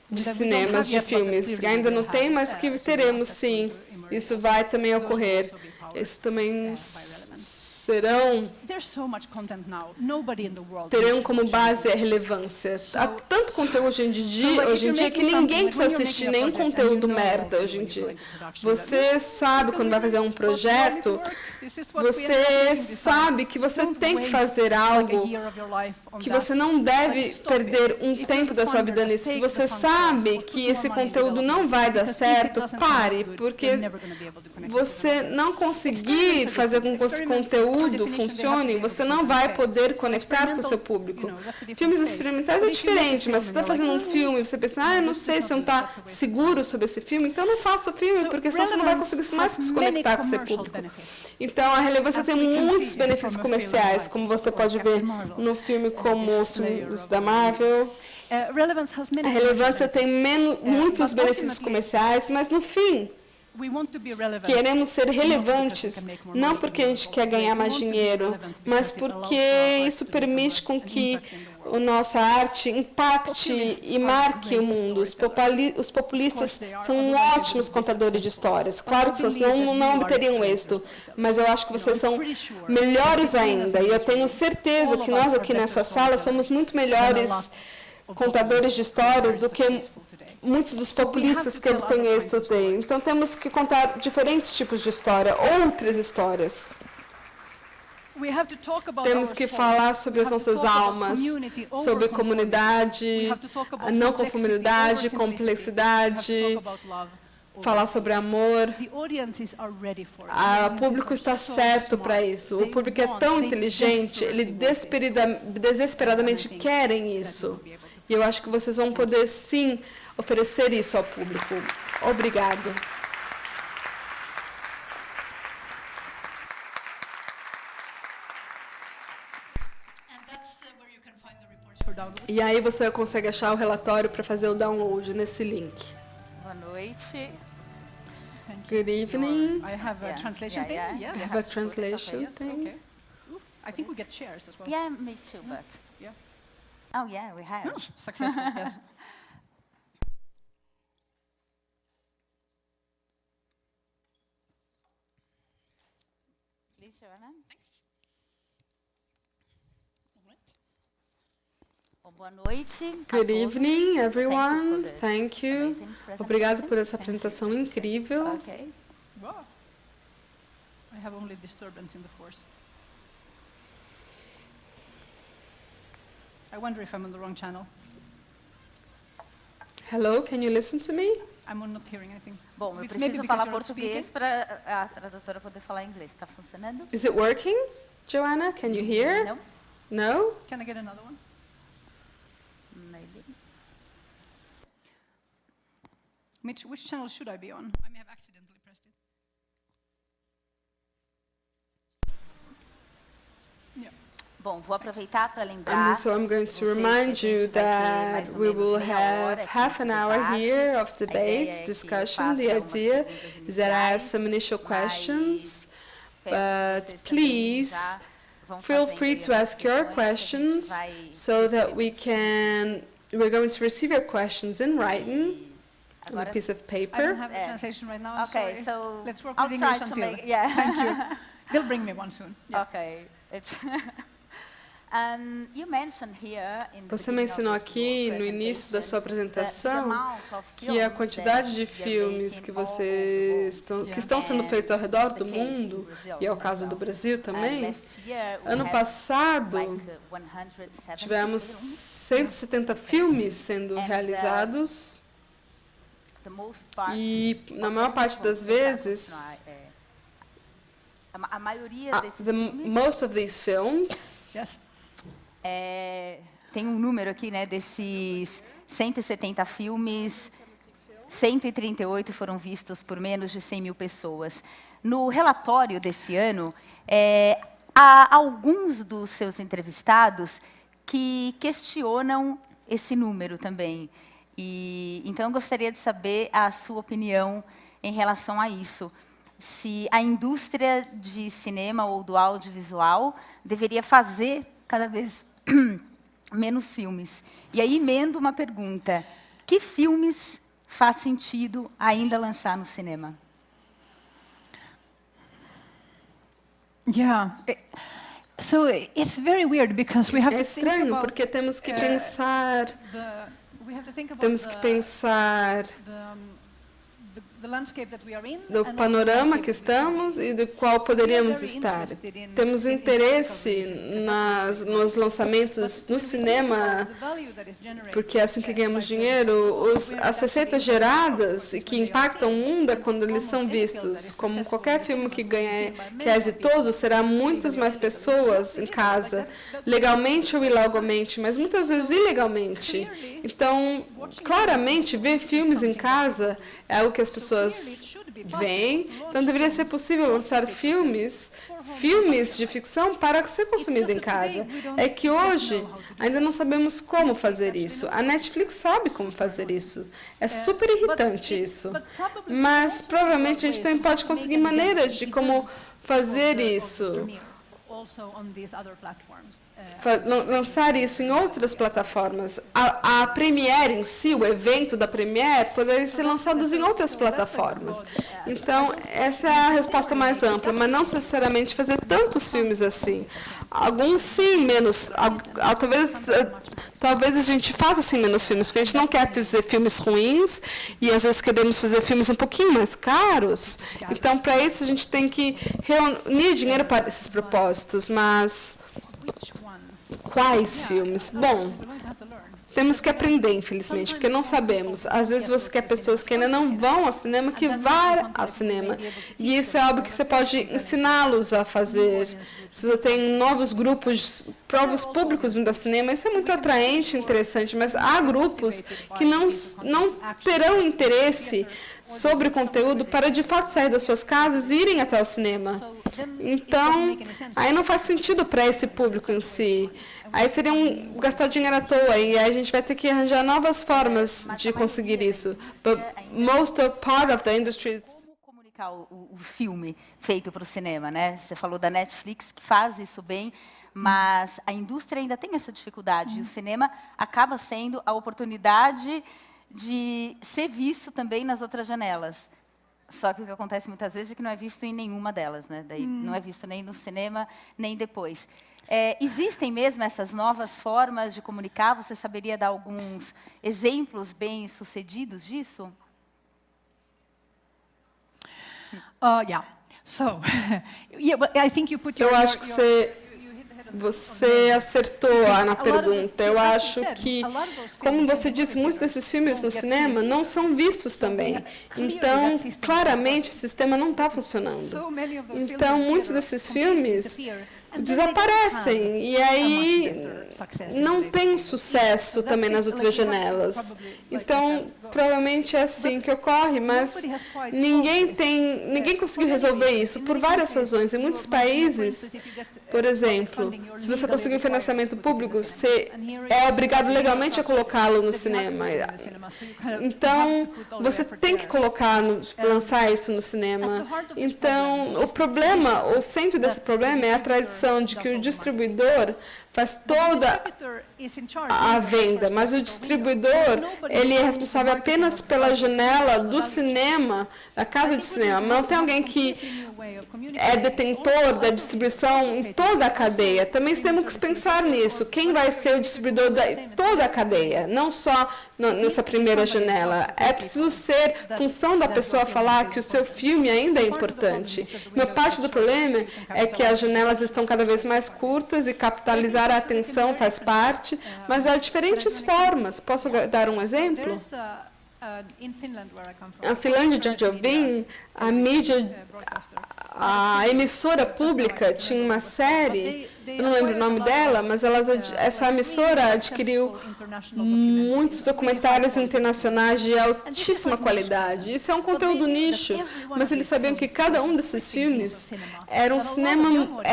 [SPEAKER 4] de cinemas, de filmes. Ainda não tem, mas que teremos, sim. Isso vai também ocorrer. Isso também terão como base a relevância. Há tanto conteúdo hoje em dia que ninguém precisa assistir nenhum conteúdo merda hoje em dia. Você sabe quando vai fazer um projeto, você sabe que você tem que fazer algo, que você não deve perder um tempo da sua vida nisso. Se você sabe que esse conteúdo não vai dar certo, pare, porque você não conseguir fazer com que esse conteúdo conteúdo funcione, você não vai poder conectar com o seu público. Filmes experimentais é diferente, mas você está fazendo um filme e você pensa, eu não sei se eu não está seguro sobre esse filme, então não faça o filme, porque senão você não vai conseguir mais se conectar com o seu público. Então, a relevância tem muitos benefícios comerciais, como você pode ver no filme como os filmes da Marvel. A relevância tem muitos benefícios comerciais, mas no fim, queremos ser relevantes, não porque a gente quer ganhar mais dinheiro, mas porque isso permite com que a nossa arte impacte e marque o mundo. Os populistas são ótimos contadores de histórias. Claro que vocês não obteriam êxito, mas eu acho que vocês são melhores ainda. E eu tenho certeza que nós aqui nessa sala somos muito melhores contadores de histórias do que muitos dos populistas que obtêm êxito têm. Então, temos que contar diferentes tipos de história, outras histórias. Temos que falar sobre as nossas almas, sobre comunidade, não conformidade, complexidade, falar sobre amor. O público está certo para isso. O público é tão inteligente, ele desesperadamente querem isso. E eu acho que vocês vão poder, sim, oferecer isso ao público. Obrigada. E aí você consegue achar o relatório para fazer o download nesse link.
[SPEAKER 5] Boa noite.
[SPEAKER 4] Good evening.
[SPEAKER 3] I have a translation thing. Yes.
[SPEAKER 4] I have a translation thing.
[SPEAKER 3] Okay. I think we get shares as well.
[SPEAKER 5] Yeah, me too, but...
[SPEAKER 3] Yeah.
[SPEAKER 5] Oh, yeah, we have.
[SPEAKER 3] Successful. Yes.
[SPEAKER 5] Please, Joanna.
[SPEAKER 3] Thanks. All right.
[SPEAKER 5] Bom, boa noite.
[SPEAKER 4] Good evening, everyone.
[SPEAKER 5] Thank
[SPEAKER 4] Thank you.
[SPEAKER 5] amazing presentation.
[SPEAKER 4] Obrigado por essa apresentação incrível.
[SPEAKER 5] Okay.
[SPEAKER 3] Wow. I have only disturbance in the force. I wonder if I'm on the wrong channel.
[SPEAKER 4] Hello, can you listen to me?
[SPEAKER 3] I'm not hearing anything.
[SPEAKER 5] Bom, eu
[SPEAKER 3] It's maybe
[SPEAKER 5] preciso
[SPEAKER 3] because
[SPEAKER 5] falar
[SPEAKER 3] you're not
[SPEAKER 5] português
[SPEAKER 3] speaking.
[SPEAKER 5] para a tradutora poder falar inglês. Está funcionando?
[SPEAKER 4] Is it working, Joanna? Can you hear?
[SPEAKER 5] Não?
[SPEAKER 4] No?
[SPEAKER 3] Can I get another one?
[SPEAKER 5] Maybe.
[SPEAKER 3] Mitch, which channel should I be on? I may have accidentally pressed it. Yeah.
[SPEAKER 5] Bom, vou aproveitar para lembrar.
[SPEAKER 4] So I'm going to
[SPEAKER 5] vocês
[SPEAKER 4] remind
[SPEAKER 5] que a
[SPEAKER 4] you
[SPEAKER 5] gente vai ter mais
[SPEAKER 4] that
[SPEAKER 5] ou
[SPEAKER 4] we
[SPEAKER 5] menos
[SPEAKER 4] will
[SPEAKER 5] meia hora
[SPEAKER 4] have
[SPEAKER 5] aqui
[SPEAKER 4] half
[SPEAKER 5] de
[SPEAKER 4] an hour
[SPEAKER 5] debate.
[SPEAKER 4] here of
[SPEAKER 5] A ideia
[SPEAKER 4] debates,
[SPEAKER 5] é que
[SPEAKER 4] discussion. The
[SPEAKER 5] façam umas
[SPEAKER 4] idea
[SPEAKER 5] perguntas
[SPEAKER 4] is that I ask
[SPEAKER 5] iniciais,
[SPEAKER 4] some initial
[SPEAKER 5] mas
[SPEAKER 4] questions,
[SPEAKER 5] peço que
[SPEAKER 4] but
[SPEAKER 5] vocês também
[SPEAKER 4] please
[SPEAKER 5] já vão
[SPEAKER 4] feel
[SPEAKER 5] fazendo
[SPEAKER 4] free
[SPEAKER 5] aí
[SPEAKER 4] to
[SPEAKER 5] as
[SPEAKER 4] ask your
[SPEAKER 5] questões que a gente
[SPEAKER 4] questions
[SPEAKER 5] vai
[SPEAKER 4] so that
[SPEAKER 5] receber
[SPEAKER 4] we
[SPEAKER 5] por
[SPEAKER 4] can, we're going to receive your questions in writing on a
[SPEAKER 5] Agora,
[SPEAKER 4] piece of
[SPEAKER 3] I don't
[SPEAKER 4] paper.
[SPEAKER 3] have the translation right now. I'm
[SPEAKER 5] okay,
[SPEAKER 3] sorry.
[SPEAKER 5] so
[SPEAKER 3] Let's work
[SPEAKER 5] I'll
[SPEAKER 3] with
[SPEAKER 5] try
[SPEAKER 3] English
[SPEAKER 5] to
[SPEAKER 3] until.
[SPEAKER 5] make, yeah.
[SPEAKER 3] Thank you. They'll bring me one soon. Yeah.
[SPEAKER 5] Okay, it's and you mentioned here in the
[SPEAKER 4] Você
[SPEAKER 5] beginning
[SPEAKER 4] mencionou
[SPEAKER 5] of
[SPEAKER 4] aqui
[SPEAKER 5] your
[SPEAKER 4] no início da sua
[SPEAKER 5] presentation
[SPEAKER 4] apresentação
[SPEAKER 5] the amount of
[SPEAKER 4] que a
[SPEAKER 5] films
[SPEAKER 4] quantidade
[SPEAKER 5] that
[SPEAKER 4] de
[SPEAKER 5] they're
[SPEAKER 4] filmes
[SPEAKER 5] making
[SPEAKER 4] que
[SPEAKER 5] all over the
[SPEAKER 4] vocês
[SPEAKER 5] world.
[SPEAKER 4] estão, que
[SPEAKER 3] Yeah.
[SPEAKER 4] estão sendo
[SPEAKER 5] And
[SPEAKER 4] feitos ao redor
[SPEAKER 5] it's
[SPEAKER 4] do
[SPEAKER 5] the case in
[SPEAKER 4] mundo,
[SPEAKER 5] Brazil
[SPEAKER 4] e é o
[SPEAKER 5] as
[SPEAKER 4] caso
[SPEAKER 5] well.
[SPEAKER 4] do Brasil também.
[SPEAKER 5] Last year we
[SPEAKER 4] Ano
[SPEAKER 5] had
[SPEAKER 4] passado,
[SPEAKER 5] like 170
[SPEAKER 4] tivemos
[SPEAKER 5] films.
[SPEAKER 4] 170 filmes sendo
[SPEAKER 5] And,
[SPEAKER 4] realizados
[SPEAKER 5] The most part
[SPEAKER 4] e, na
[SPEAKER 5] of
[SPEAKER 4] maior
[SPEAKER 5] them
[SPEAKER 4] parte das
[SPEAKER 5] vão tentar
[SPEAKER 4] vezes,
[SPEAKER 5] continuar, a maioria desses filmes
[SPEAKER 4] most of these films,
[SPEAKER 3] Yes.
[SPEAKER 5] tem um número aqui, né, desses 170 filmes, 138 foram vistos por menos de 100 mil pessoas. No relatório desse ano, há alguns dos seus entrevistados que questionam esse número também. E, então, eu gostaria de saber a sua opinião em relação a isso. Se a indústria de cinema ou do audiovisual deveria fazer cada vez menos filmes. E aí, emendo uma pergunta. Que filmes faz sentido ainda lançar no cinema?
[SPEAKER 3] Yeah. So it's very weird because we have
[SPEAKER 4] é
[SPEAKER 3] to think
[SPEAKER 4] estranho
[SPEAKER 3] about
[SPEAKER 4] porque temos que pensar,
[SPEAKER 3] we have to think about
[SPEAKER 4] temos que pensar
[SPEAKER 3] the landscape that we are in
[SPEAKER 4] do
[SPEAKER 3] and also the
[SPEAKER 4] panorama
[SPEAKER 3] landscape
[SPEAKER 4] que
[SPEAKER 3] that we are in.
[SPEAKER 4] estamos e do qual poderíamos
[SPEAKER 3] very
[SPEAKER 4] estar.
[SPEAKER 3] interested in
[SPEAKER 4] Temos
[SPEAKER 3] in
[SPEAKER 4] interesse
[SPEAKER 3] historical releases,
[SPEAKER 4] nos lançamentos no cinema porque é assim que ganhamos dinheiro, as receitas geradas e que impactam o mundo é quando eles são vistos. Como qualquer filme que é exitoso, será muitas mais pessoas em casa, legalmente ou ilegalmente, mas muitas vezes ilegalmente. Então, claramente, ver filmes em casa é algo que as pessoas veem. Então, deveria ser possível lançar filmes de ficção para ser consumido em casa. É que hoje ainda não sabemos como fazer isso. A Netflix sabe como fazer isso. É super irritante isso. Mas provavelmente a gente também pode conseguir maneiras de como fazer isso. Lançar isso em outras plataformas. A Premiere em si, o evento da Premiere, poderia ser lançados em outras plataformas. Então, essa é a resposta mais ampla, mas não necessariamente fazer tantos filmes assim. Alguns sim, menos. Talvez a gente faça assim menos filmes, porque a gente não quer fazer filmes ruins e às vezes queremos fazer filmes um pouquinho mais caros. Então, para isso, a gente tem que reunir dinheiro para esses propósitos, mas quais filmes? Bom, temos que aprender, infelizmente, porque não sabemos. Às vezes você quer pessoas que ainda não vão ao cinema, que vão ao cinema. E isso é algo que você pode ensiná-los a fazer. Se você tem novos grupos, novos públicos vindo ao cinema, isso é muito atraente, interessante, mas há grupos que não terão interesse sobre o conteúdo para, de fato, sair das suas casas e irem até o cinema. Então, aí não faz sentido para esse público em si. Aí seria gastar dinheiro à toa, e aí a gente vai ter que arranjar novas formas de conseguir isso. But part of the industry...
[SPEAKER 5] Como comunicar o filme feito para o cinema, né? Você falou da Netflix, que faz isso bem, mas a indústria ainda tem essa dificuldade, e o cinema acaba sendo a oportunidade de ser visto também nas outras janelas. Só que o que acontece muitas vezes é que não é visto em nenhuma delas, né? Daí não é visto nem no cinema, nem depois. Existem mesmo essas novas formas de comunicar? Você saberia dar alguns exemplos bem-sucedidos disso?
[SPEAKER 3] Yeah. So, yeah, but I think you put your...
[SPEAKER 4] Eu acho que você acertou na pergunta. Eu acho que, como você disse, muitos desses filmes no cinema não são vistos também. Então, claramente, o sistema não está funcionando. Então, muitos desses filmes desaparecem, e aí não tem sucesso também nas outras janelas. Então, provavelmente é assim que ocorre, mas ninguém conseguiu resolver isso por várias razões. Em muitos países, por exemplo, se você conseguir um financiamento público, você é obrigado legalmente a colocá-lo no cinema. Então, você tem que lançar isso no cinema. Então, o centro desse problema é a tradição de que o distribuidor faz toda a venda, mas o distribuidor, ele é responsável apenas pela janela do cinema, da casa de cinema. Não tem alguém que é detentor da distribuição em toda a cadeia. Também temos que pensar nisso. Quem vai ser o distribuidor de toda a cadeia, não só nessa primeira janela. É preciso ser função da pessoa falar que o seu filme ainda é importante. Uma parte do problema é que as janelas estão cada vez mais curtas e capitalizar a atenção faz parte, mas há diferentes formas. Posso dar um exemplo? Na Finlândia, de onde eu vim, a emissora pública tinha uma série, eu não lembro o nome dela, mas essa emissora adquiriu muitos documentários internacionais de altíssima qualidade. Isso é um conteúdo nicho, mas eles sabiam que cada um desses filmes era um cinema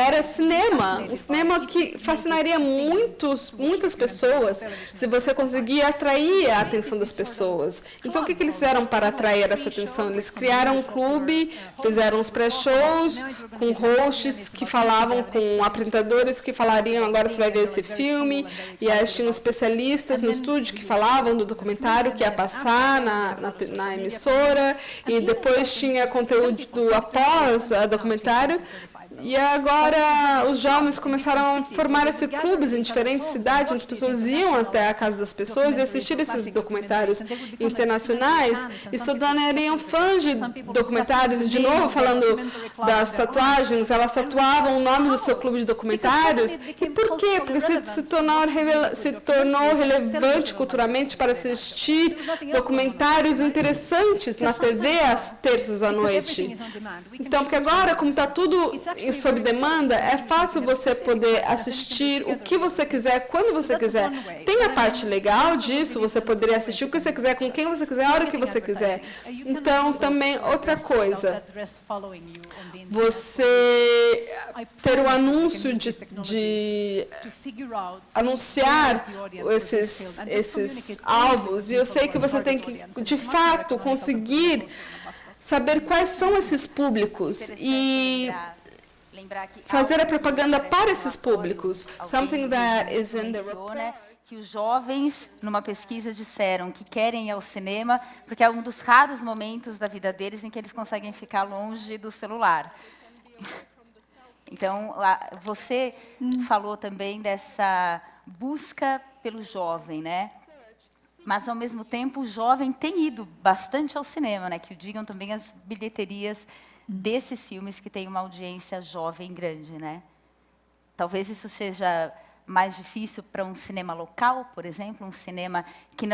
[SPEAKER 4] que fascinaria muitas pessoas se você conseguir atrair a atenção das pessoas. Então, o que eles fizeram para atrair essa atenção? Eles criaram um clube, fizeram uns pré-shows com hosts que falavam, com apresentadores que falariam, agora você vai ver esse filme, e aí tinham especialistas no estúdio que falavam do documentário que ia passar na emissora, e depois tinha conteúdo após o documentário. E agora os jovens começaram a formar esses clubes em diferentes cidades, onde as pessoas iam até a casa das pessoas e assistir esses documentários internacionais e se tornariam fãs de documentários. E, de novo, falando das tatuagens, elas tatuavam o nome do seu clube de documentários. E por quê? Porque se tornou relevante culturalmente para assistir documentários interessantes na TV às terças à noite. Então, porque agora, como está tudo sob demanda, é fácil você poder assistir o que você quiser, quando você quiser. Tem a parte legal disso, você poderia assistir o que você quiser, com quem você quiser, a hora que você quiser. Então, também, outra coisa, você ter o anúncio de anunciar esses alvos, e eu sei que você tem que, de fato, conseguir saber quais são esses públicos e fazer a propaganda para esses públicos. Something that is in the report.
[SPEAKER 5] Que os jovens, numa pesquisa, disseram que querem ir ao cinema porque é um dos raros momentos da vida deles em que eles conseguem ficar longe do celular. Então, você falou também dessa busca pelo jovem, né? Mas, ao mesmo tempo, o jovem tem ido bastante ao cinema, né? Que o digam também as bilheterias desses filmes que têm uma audiência jovem grande, né? Talvez isso seja mais difícil para um cinema local, por exemplo, um cinema que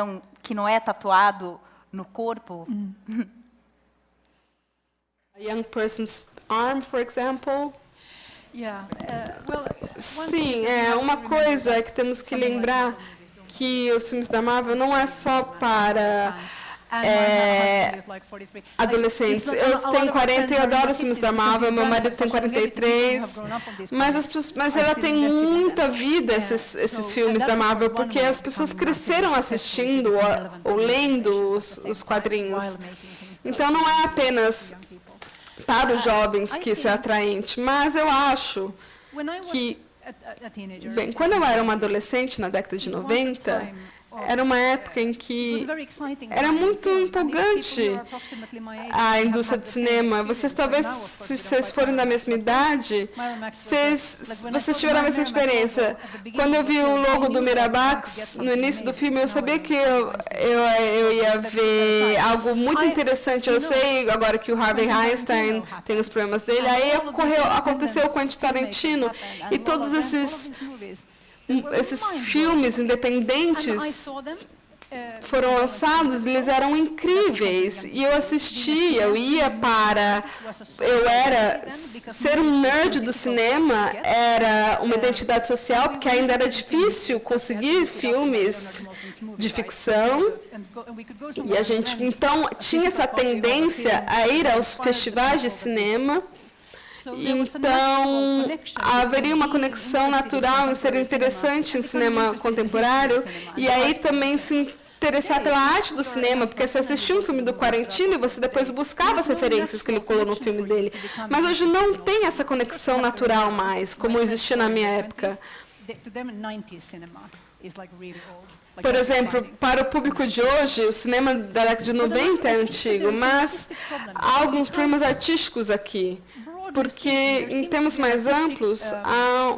[SPEAKER 5] não é tatuado no corpo.
[SPEAKER 4] A young person's arm, for example. Sim, uma coisa que temos que lembrar que os filmes da Marvel não é só para adolescentes. Eu tenho 40 e eu adoro os filmes da Marvel, meu marido tem 43, mas ela tem muita vida, esses filmes da Marvel, porque as pessoas cresceram assistindo ou lendo os quadrinhos. Então, não é apenas para os jovens que isso é atraente, mas eu acho que, bem, quando eu era uma adolescente, na década de 90, era uma época em que era muito empolgante a indústria do cinema. Vocês talvez, se vocês forem da mesma idade, vocês tiveram a mesma experiência. Quando eu vi o logo do Miramax no início do filme, eu sabia que eu ia ver algo muito interessante. Eu sei agora que o Harvey Weinstein tem os problemas dele. Aí aconteceu com o Quentin Tarantino e todos esses filmes independentes foram lançados, eles eram incríveis. E eu assistia, ser um nerd do cinema era uma identidade social, porque ainda era difícil conseguir filmes de ficção. E a gente, então, tinha essa tendência a ir aos festivais de cinema. Então, haveria uma conexão natural em ser interessante em cinema contemporâneo e aí também se interessar pela arte do cinema, porque você assistia um filme do Quarantino e você depois buscava as referências que ele colou no filme dele. Mas hoje não tem essa conexão natural mais, como existia na minha época. Por exemplo, para o público de hoje, o cinema da década de 90 é antigo, mas há alguns problemas artísticos aqui. Porque, em termos mais amplos, há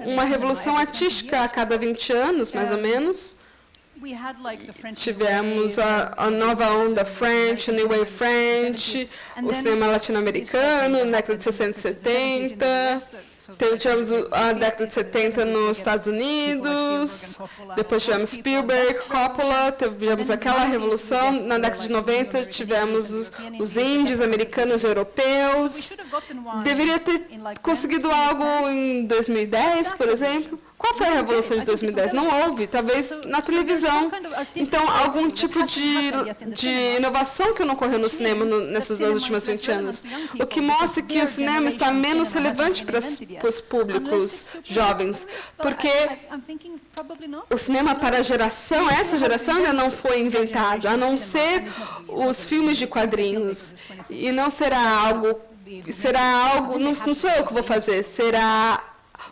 [SPEAKER 4] uma revolução artística a cada 20 anos, mais ou menos. Tivemos a nova onda French, New Wave French, o cinema latino-americano, na década de 60 e 70. Tivemos a década de 70 nos Estados Unidos, depois tivemos Spielberg, Coppola, tivemos aquela revolução. Na década de 90 tivemos os indies americanos e europeus. Deveria ter conseguido algo em 2010, por exemplo. Qual foi a revolução de 2010? Não houve, talvez na televisão. Então, algum tipo de inovação que não ocorreu no cinema nesses 2 últimos 20 anos. O que mostra que o cinema está menos relevante para os públicos jovens, porque o cinema para essa geração ainda não foi inventado, a não ser os filmes de quadrinhos. E não será algo, não sou eu que vou fazer, será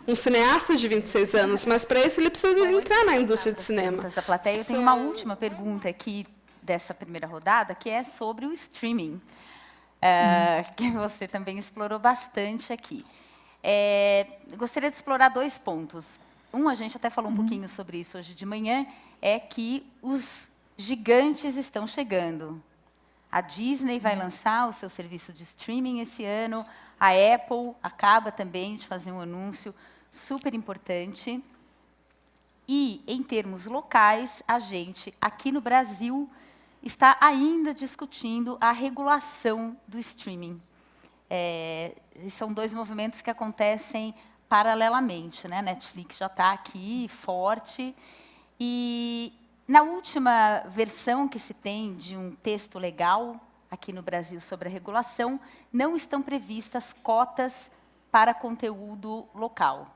[SPEAKER 4] um cineasta de 26 anos, mas para isso ele precisa entrar na indústria de cinema.
[SPEAKER 5] Da plateia, eu tenho uma última pergunta aqui dessa primeira rodada, que é sobre o streaming, que você também explorou bastante aqui. Gostaria de explorar 2 pontos. A gente até falou um pouquinho sobre isso hoje de manhã, é que os gigantes estão chegando. A Disney vai lançar o seu serviço de streaming esse ano, a Apple acaba também de fazer um anúncio super importante. E, em termos locais, a gente, aqui no Brasil, está ainda discutindo a regulação do streaming. São 2 movimentos que acontecem paralelamente, né? Netflix já está aqui, forte. E, na última versão que se tem de um texto legal, aqui no Brasil, sobre a regulação, não estão previstas cotas para conteúdo local.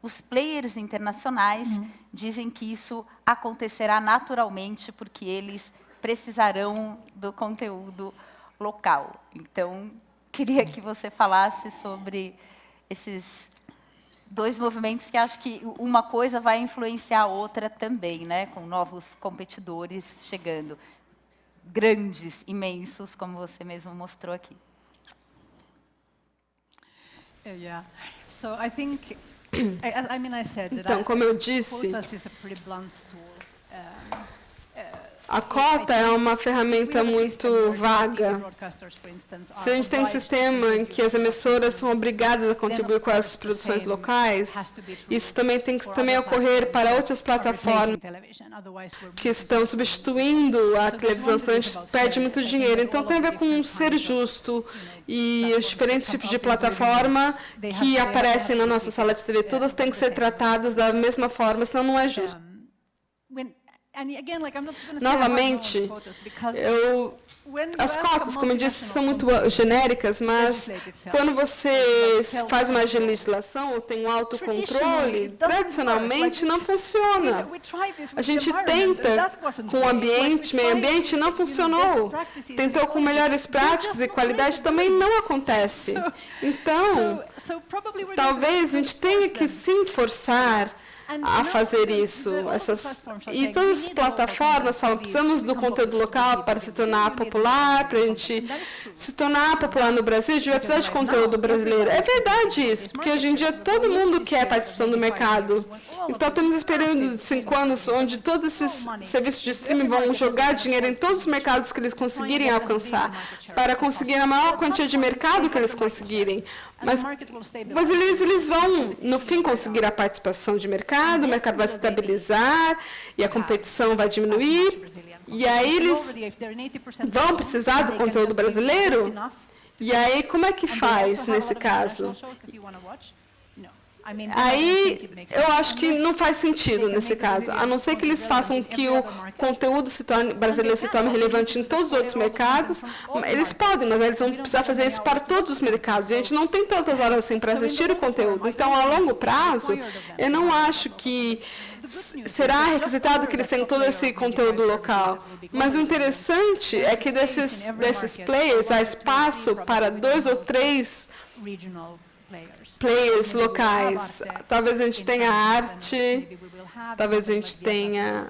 [SPEAKER 5] Os players internacionais dizem que isso acontecerá naturalmente, porque eles precisarão do conteúdo local. Então, queria que você falasse sobre esses 2 movimentos, que acho que uma coisa vai influenciar a outra também, né? Com novos competidores chegando. Grandes, imensos, como você mesmo mostrou aqui.
[SPEAKER 3] Yeah. So I think, I said that
[SPEAKER 4] Então, como eu disse,
[SPEAKER 3] quotas is a pretty blunt tool.
[SPEAKER 4] a cota é uma ferramenta muito vaga. Se a gente tem um sistema em que as emissoras são obrigadas a contribuir com as produções locais, isso também tem que ocorrer para outras plataformas que estão substituindo a televisão, senão a gente perde muito dinheiro. Então, tem a ver com ser justo e os diferentes tipos de plataforma que aparecem na nossa sala de TV, todas têm que ser tratadas da mesma forma, senão não é justo. Novamente, as cotas, como eu disse, são muito genéricas, mas quando você faz uma legislação ou tem um autocontrole, tradicionalmente não funciona. A gente tenta com o ambiente, meio ambiente, não funcionou. Tentou com melhores práticas e qualidade, também não acontece. Então, talvez a gente tenha que sim forçar a fazer isso. E todas as plataformas falam que precisamos do conteúdo local para se tornar popular, para a gente se tornar popular no Brasil, a gente vai precisar de conteúdo brasileiro. É verdade isso, porque hoje em dia todo mundo quer participação do mercado. Então temos esse período de 5 anos onde todos esses serviços de streaming vão jogar dinheiro em todos os mercados que eles conseguirem alcançar, para conseguir a maior quantia de mercado que eles conseguirem. Mas eles vão, no fim, conseguir a participação de mercado, o mercado vai se estabilizar e a competição vai diminuir. E aí eles vão precisar do conteúdo brasileiro? E aí, como é que faz nesse caso? Aí, eu acho que não faz sentido nesse caso, a não ser que eles façam que o conteúdo brasileiro se torne relevante em todos os outros mercados. Eles podem, mas eles vão precisar fazer isso para todos os mercados. E a gente não tem tantas horas assim para assistir o conteúdo. Então, a longo prazo, eu não acho que será requisitado que eles tenham todo esse conteúdo local. Mas o interessante é que desses players há espaço para 2 ou 3 players locais. Talvez a gente tenha arte, talvez a gente tenha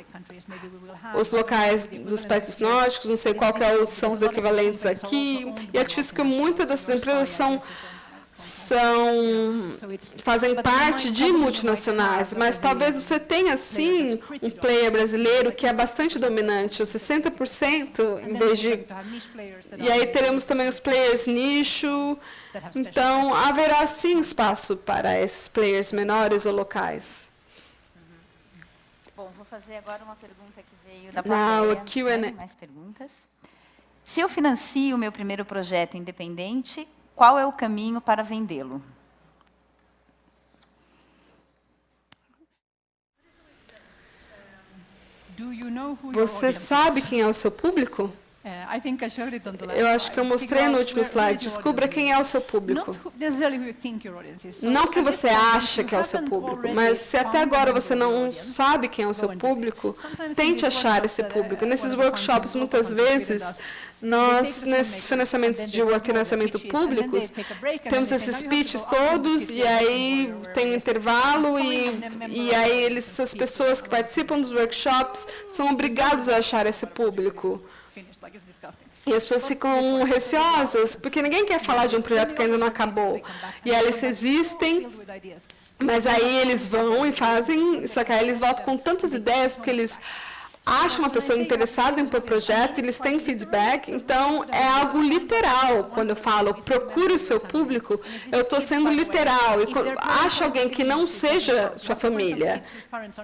[SPEAKER 4] os locais dos países nórdicos, não sei qual que são os equivalentes aqui. E é difícil que muitas dessas empresas fazem parte de multinacionais, mas talvez você tenha, sim, um player brasileiro que é bastante dominante, os 60%, em vez de... E aí teremos também os players nicho. Então, haverá, sim, espaço para esses players menores ou locais.
[SPEAKER 5] Bom, vou fazer agora uma pergunta que veio da plateia.
[SPEAKER 4] Q&A.
[SPEAKER 5] Mais perguntas? Se eu financio o meu primeiro projeto independente, qual é o caminho para vendê-lo?
[SPEAKER 4] Você sabe quem é o seu público? Eu acho que eu mostrei no último slide. Descubra quem é o seu público. Não quem você acha que é o seu público, mas se até agora você não sabe quem é o seu público, tente achar esse público. Nesses workshops, muitas vezes, nós, nesses financiamentos de financiamento públicos, temos esses pitches todos, e aí tem um intervalo, e aí essas pessoas que participam dos workshops são obrigadas a achar esse público. E as pessoas ficam receosas, porque ninguém quer falar de um projeto que ainda não acabou. E eles existem, mas aí eles vão e fazem, só que aí eles voltam com tantas ideias, porque eles acham uma pessoa interessada em o projeto, eles têm feedback, então é algo literal. Quando eu falo procure o seu público, eu estou sendo literal. E quando acha alguém que não seja sua família,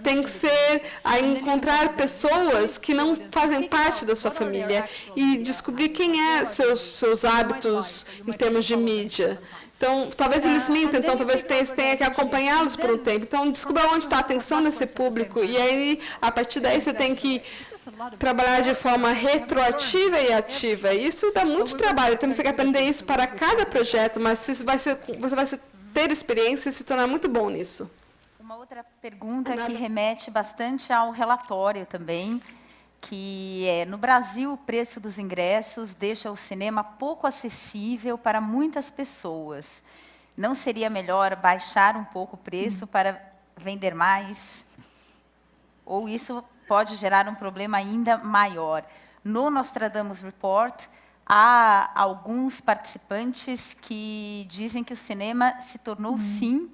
[SPEAKER 4] tem que ser a encontrar pessoas que não fazem parte da sua família e descobrir quem é seus hábitos em termos de mídia. Então, talvez eles mintam, então talvez tenha que acompanhá-los por um tempo. Então, descubra onde está a atenção desse público e aí, a partir daí, você tem que trabalhar de forma retroativa e ativa. Isso dá muito trabalho, então você tem que aprender isso para cada projeto, mas você vai ter experiência e se tornar muito bom nisso.
[SPEAKER 5] Uma outra pergunta que remete bastante ao relatório também, que é, no Brasil, o preço dos ingressos deixa o cinema pouco acessível para muitas pessoas. Não seria melhor baixar um pouco o preço para vender mais? Ou isso pode gerar um problema ainda maior? No Nostradamus Report, há alguns participantes que dizem que o cinema se tornou, sim,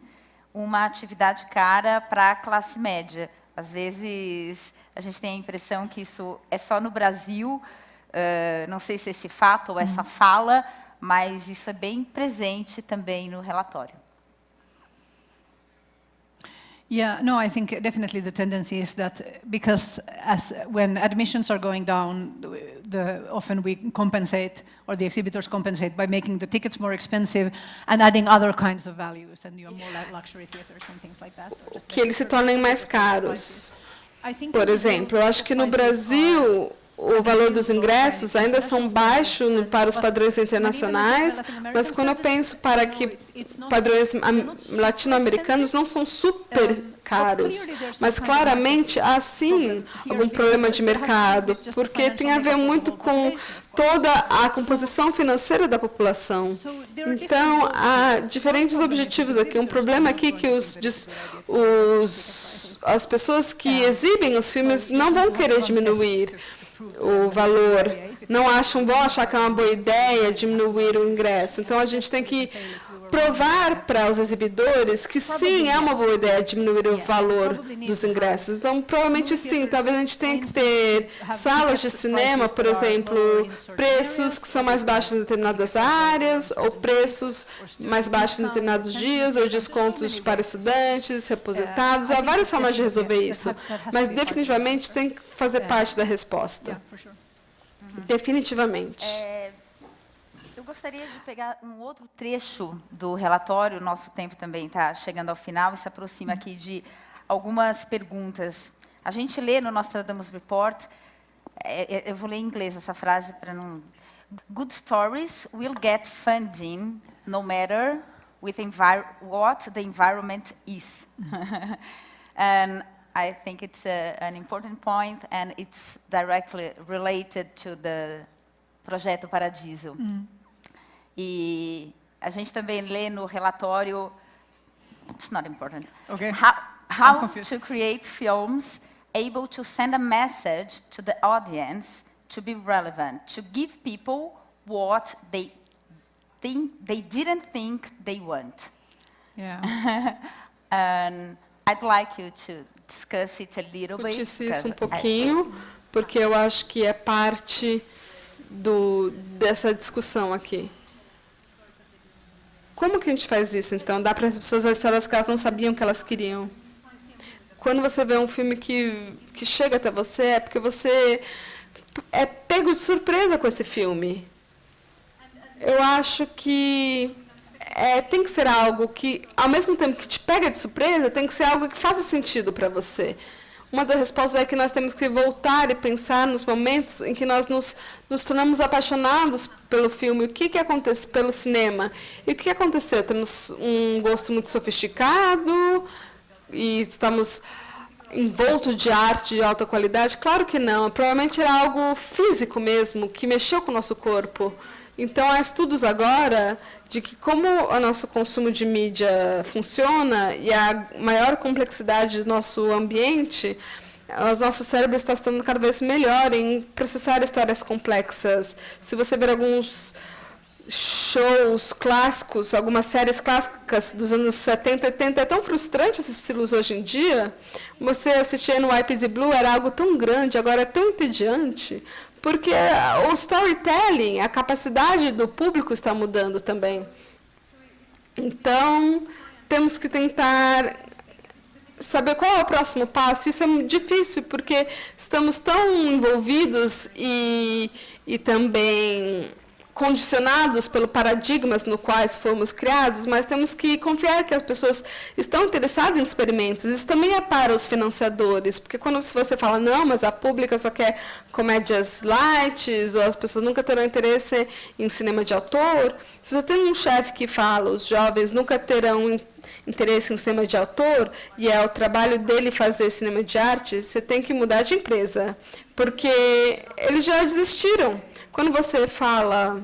[SPEAKER 5] uma atividade cara para a classe média. Às vezes, a gente tem a impressão que isso é só no Brasil, não sei se esse fato ou essa fala, mas isso é bem presente também no relatório.
[SPEAKER 3] Yeah, no, I think definitely the tendency is that because when admissions are going down, often we compensate, or the exhibitors compensate by making the tickets more expensive and adding other kinds of values, and more like luxury theaters and things like that.
[SPEAKER 4] Que eles se tornem mais caros. Por exemplo, eu acho que no Brasil o valor dos ingressos ainda são baixos para os padrões internacionais, mas quando eu penso para que padrões latino-americanos não são super caros, mas claramente há sim algum problema de mercado, porque tem a ver muito com toda a composição financeira da população. Então, há diferentes objetivos aqui. Um problema aqui que as pessoas que exibem os filmes não vão querer diminuir o valor, vão achar que é uma boa ideia diminuir o ingresso. Então, a gente tem que provar para os exibidores que sim, é uma boa ideia diminuir o valor dos ingressos. Então, provavelmente sim, talvez a gente tenha que ter salas de cinema, por exemplo, preços que são mais baixos em determinadas áreas, ou preços mais baixos em determinados dias, ou descontos para estudantes, repositados. Há várias formas de resolver isso, mas definitivamente tem que fazer parte da resposta. Definitivamente.
[SPEAKER 5] Eu gostaria de pegar um outro trecho do relatório, nosso tempo também está chegando ao final, e se aproxima aqui de algumas perguntas. A gente lê no Nostradamus Report, eu vou ler em inglês essa frase para não... Good stories will get funding no matter what the environment is. And I think it's an important point, and it's directly related to the Projeto Paradiso. E a gente também lê no relatório, it's not important,
[SPEAKER 3] Okay.
[SPEAKER 5] how to create films able to send a message to the audience to be relevant, to give people what they didn't think they want.
[SPEAKER 3] Yeah.
[SPEAKER 5] And I'd like you to discuss it a little bit.
[SPEAKER 4] Discutir isso um
[SPEAKER 5] because
[SPEAKER 4] pouquinho, porque eu acho que é parte dessa discussão aqui. Como que a gente faz isso, então? Dá para as pessoas as histórias que elas não sabiam que elas queriam. Quando você vê um filme que chega até você, é porque você é pego de surpresa com esse filme. Eu acho que tem que ser algo que, ao mesmo tempo que te pega de surpresa, tem que ser algo que faça sentido para você. Uma das respostas é que nós temos que voltar e pensar nos momentos em que nós nos tornamos apaixonados pelo filme. O que acontece pelo cinema? E o que aconteceu? Temos um gosto muito sofisticado e estamos envoltos de arte de alta qualidade? Claro que não. Provavelmente era algo físico mesmo, que mexeu com o nosso corpo. Então, há estudos agora de que como o nosso consumo de mídia funciona e a maior complexidade do nosso ambiente, o nosso cérebro está se tornando cada vez melhor em processar histórias complexas. Se você ver alguns shows clássicos, algumas séries clássicas dos anos 70, 80, é tão frustrante assisti-los hoje em dia. Você assistir no NYPD Blue era algo tão grande, agora é tão entediante, porque o storytelling, a capacidade do público está mudando também. Então, temos que tentar saber qual é o próximo passo. Isso é difícil, porque estamos tão envolvidos e também condicionados pelos paradigmas no quais fomos criados, mas temos que confiar que as pessoas estão interessadas em experimentos. Isso também é para os financiadores, porque quando você fala, não, mas a pública só quer comédias light, ou as pessoas nunca terão interesse em cinema de autor, se você tem um chefe que fala, os jovens nunca terão interesse em cinema de autor, e é o trabalho dele fazer cinema de arte, você tem que mudar de empresa, porque eles já desistiram. Quando você fala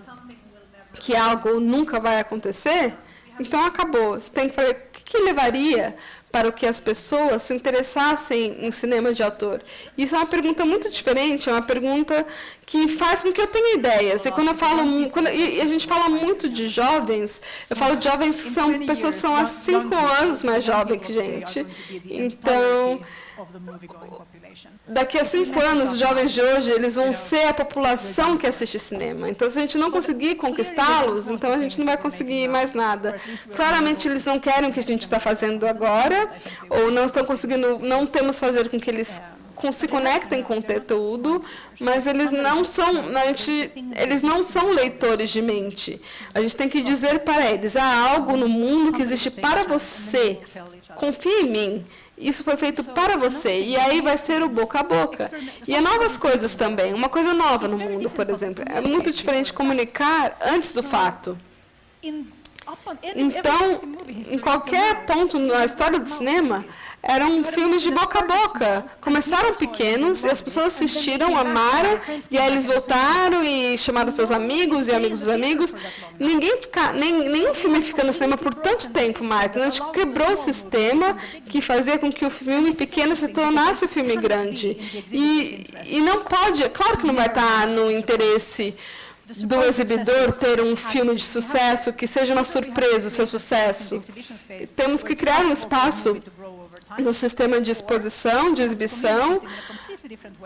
[SPEAKER 4] que algo nunca vai acontecer, então acabou. Você tem que falar o que levaria para que as pessoas se interessassem em cinema de autor. Isso é uma pergunta muito diferente, é uma pergunta que faz com que eu tenha ideias. E quando eu falo, e a gente fala muito de jovens, eu falo de jovens que são pessoas que são há 5 anos mais jovens que gente. Então, daqui a 5 anos, os jovens de hoje, eles vão ser a população que assiste cinema. Então, se a gente não conseguir conquistá-los, então a gente não vai conseguir mais nada. Claramente, eles não querem o que a gente está fazendo agora, ou não estão conseguindo, não temos fazer com que eles se conectem com o conteúdo, mas eles não são leitores de mente. A gente tem que dizer para eles, há algo no mundo que existe para você. Confie em mim. Isso foi feito para você, e aí vai ser o boca a boca. E há novas coisas também, uma coisa nova no mundo, por exemplo. É muito diferente comunicar antes do fato. Então, em qualquer ponto na história do cinema, eram filmes de boca a boca. Começaram pequenos, e as pessoas assistiram, amaram, e aí eles voltaram e chamaram seus amigos e amigos dos amigos. Nenhum filme fica no cinema por tanto tempo mais. A gente quebrou o sistema que fazia com que o filme pequeno se tornasse o filme grande. E não pode, claro que não vai estar no interesse do exibidor ter um filme de sucesso que seja uma surpresa o seu sucesso. Temos que criar um espaço no sistema de exposição, de exibição,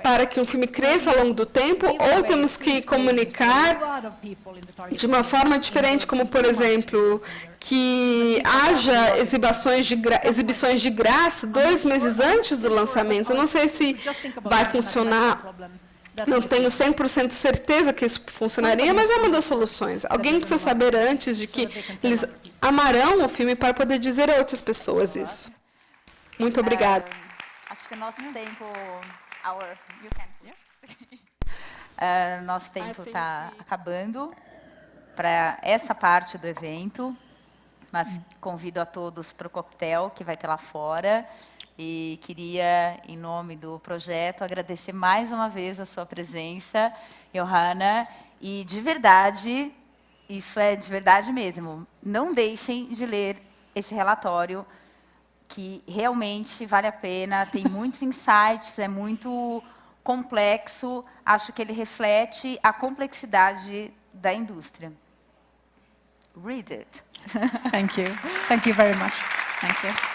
[SPEAKER 4] para que um filme cresça ao longo do tempo, ou temos que comunicar de uma forma diferente, como, por exemplo, que haja exibições de graça 2 meses antes do lançamento. Eu não sei se vai funcionar. Não tenho 100% certeza que isso funcionaria, mas é uma das soluções. Alguém precisa saber antes de que eles amarão o filme para poder dizer a outras pessoas isso. Muito obrigada.
[SPEAKER 5] Acho que o nosso tempo... nosso tempo está acabando para essa parte do evento, mas convido a todos para o coquetel que vai ter lá fora. E queria, em nome do projeto, agradecer mais uma vez a sua presença, Johanna. E, de verdade, isso é de verdade mesmo, não deixem de ler esse relatório, que realmente vale a pena, tem muitos insights, é muito complexo. Acho que ele reflete a complexidade da indústria. Read it.
[SPEAKER 3] Thank you. Thank you very much. Thank you.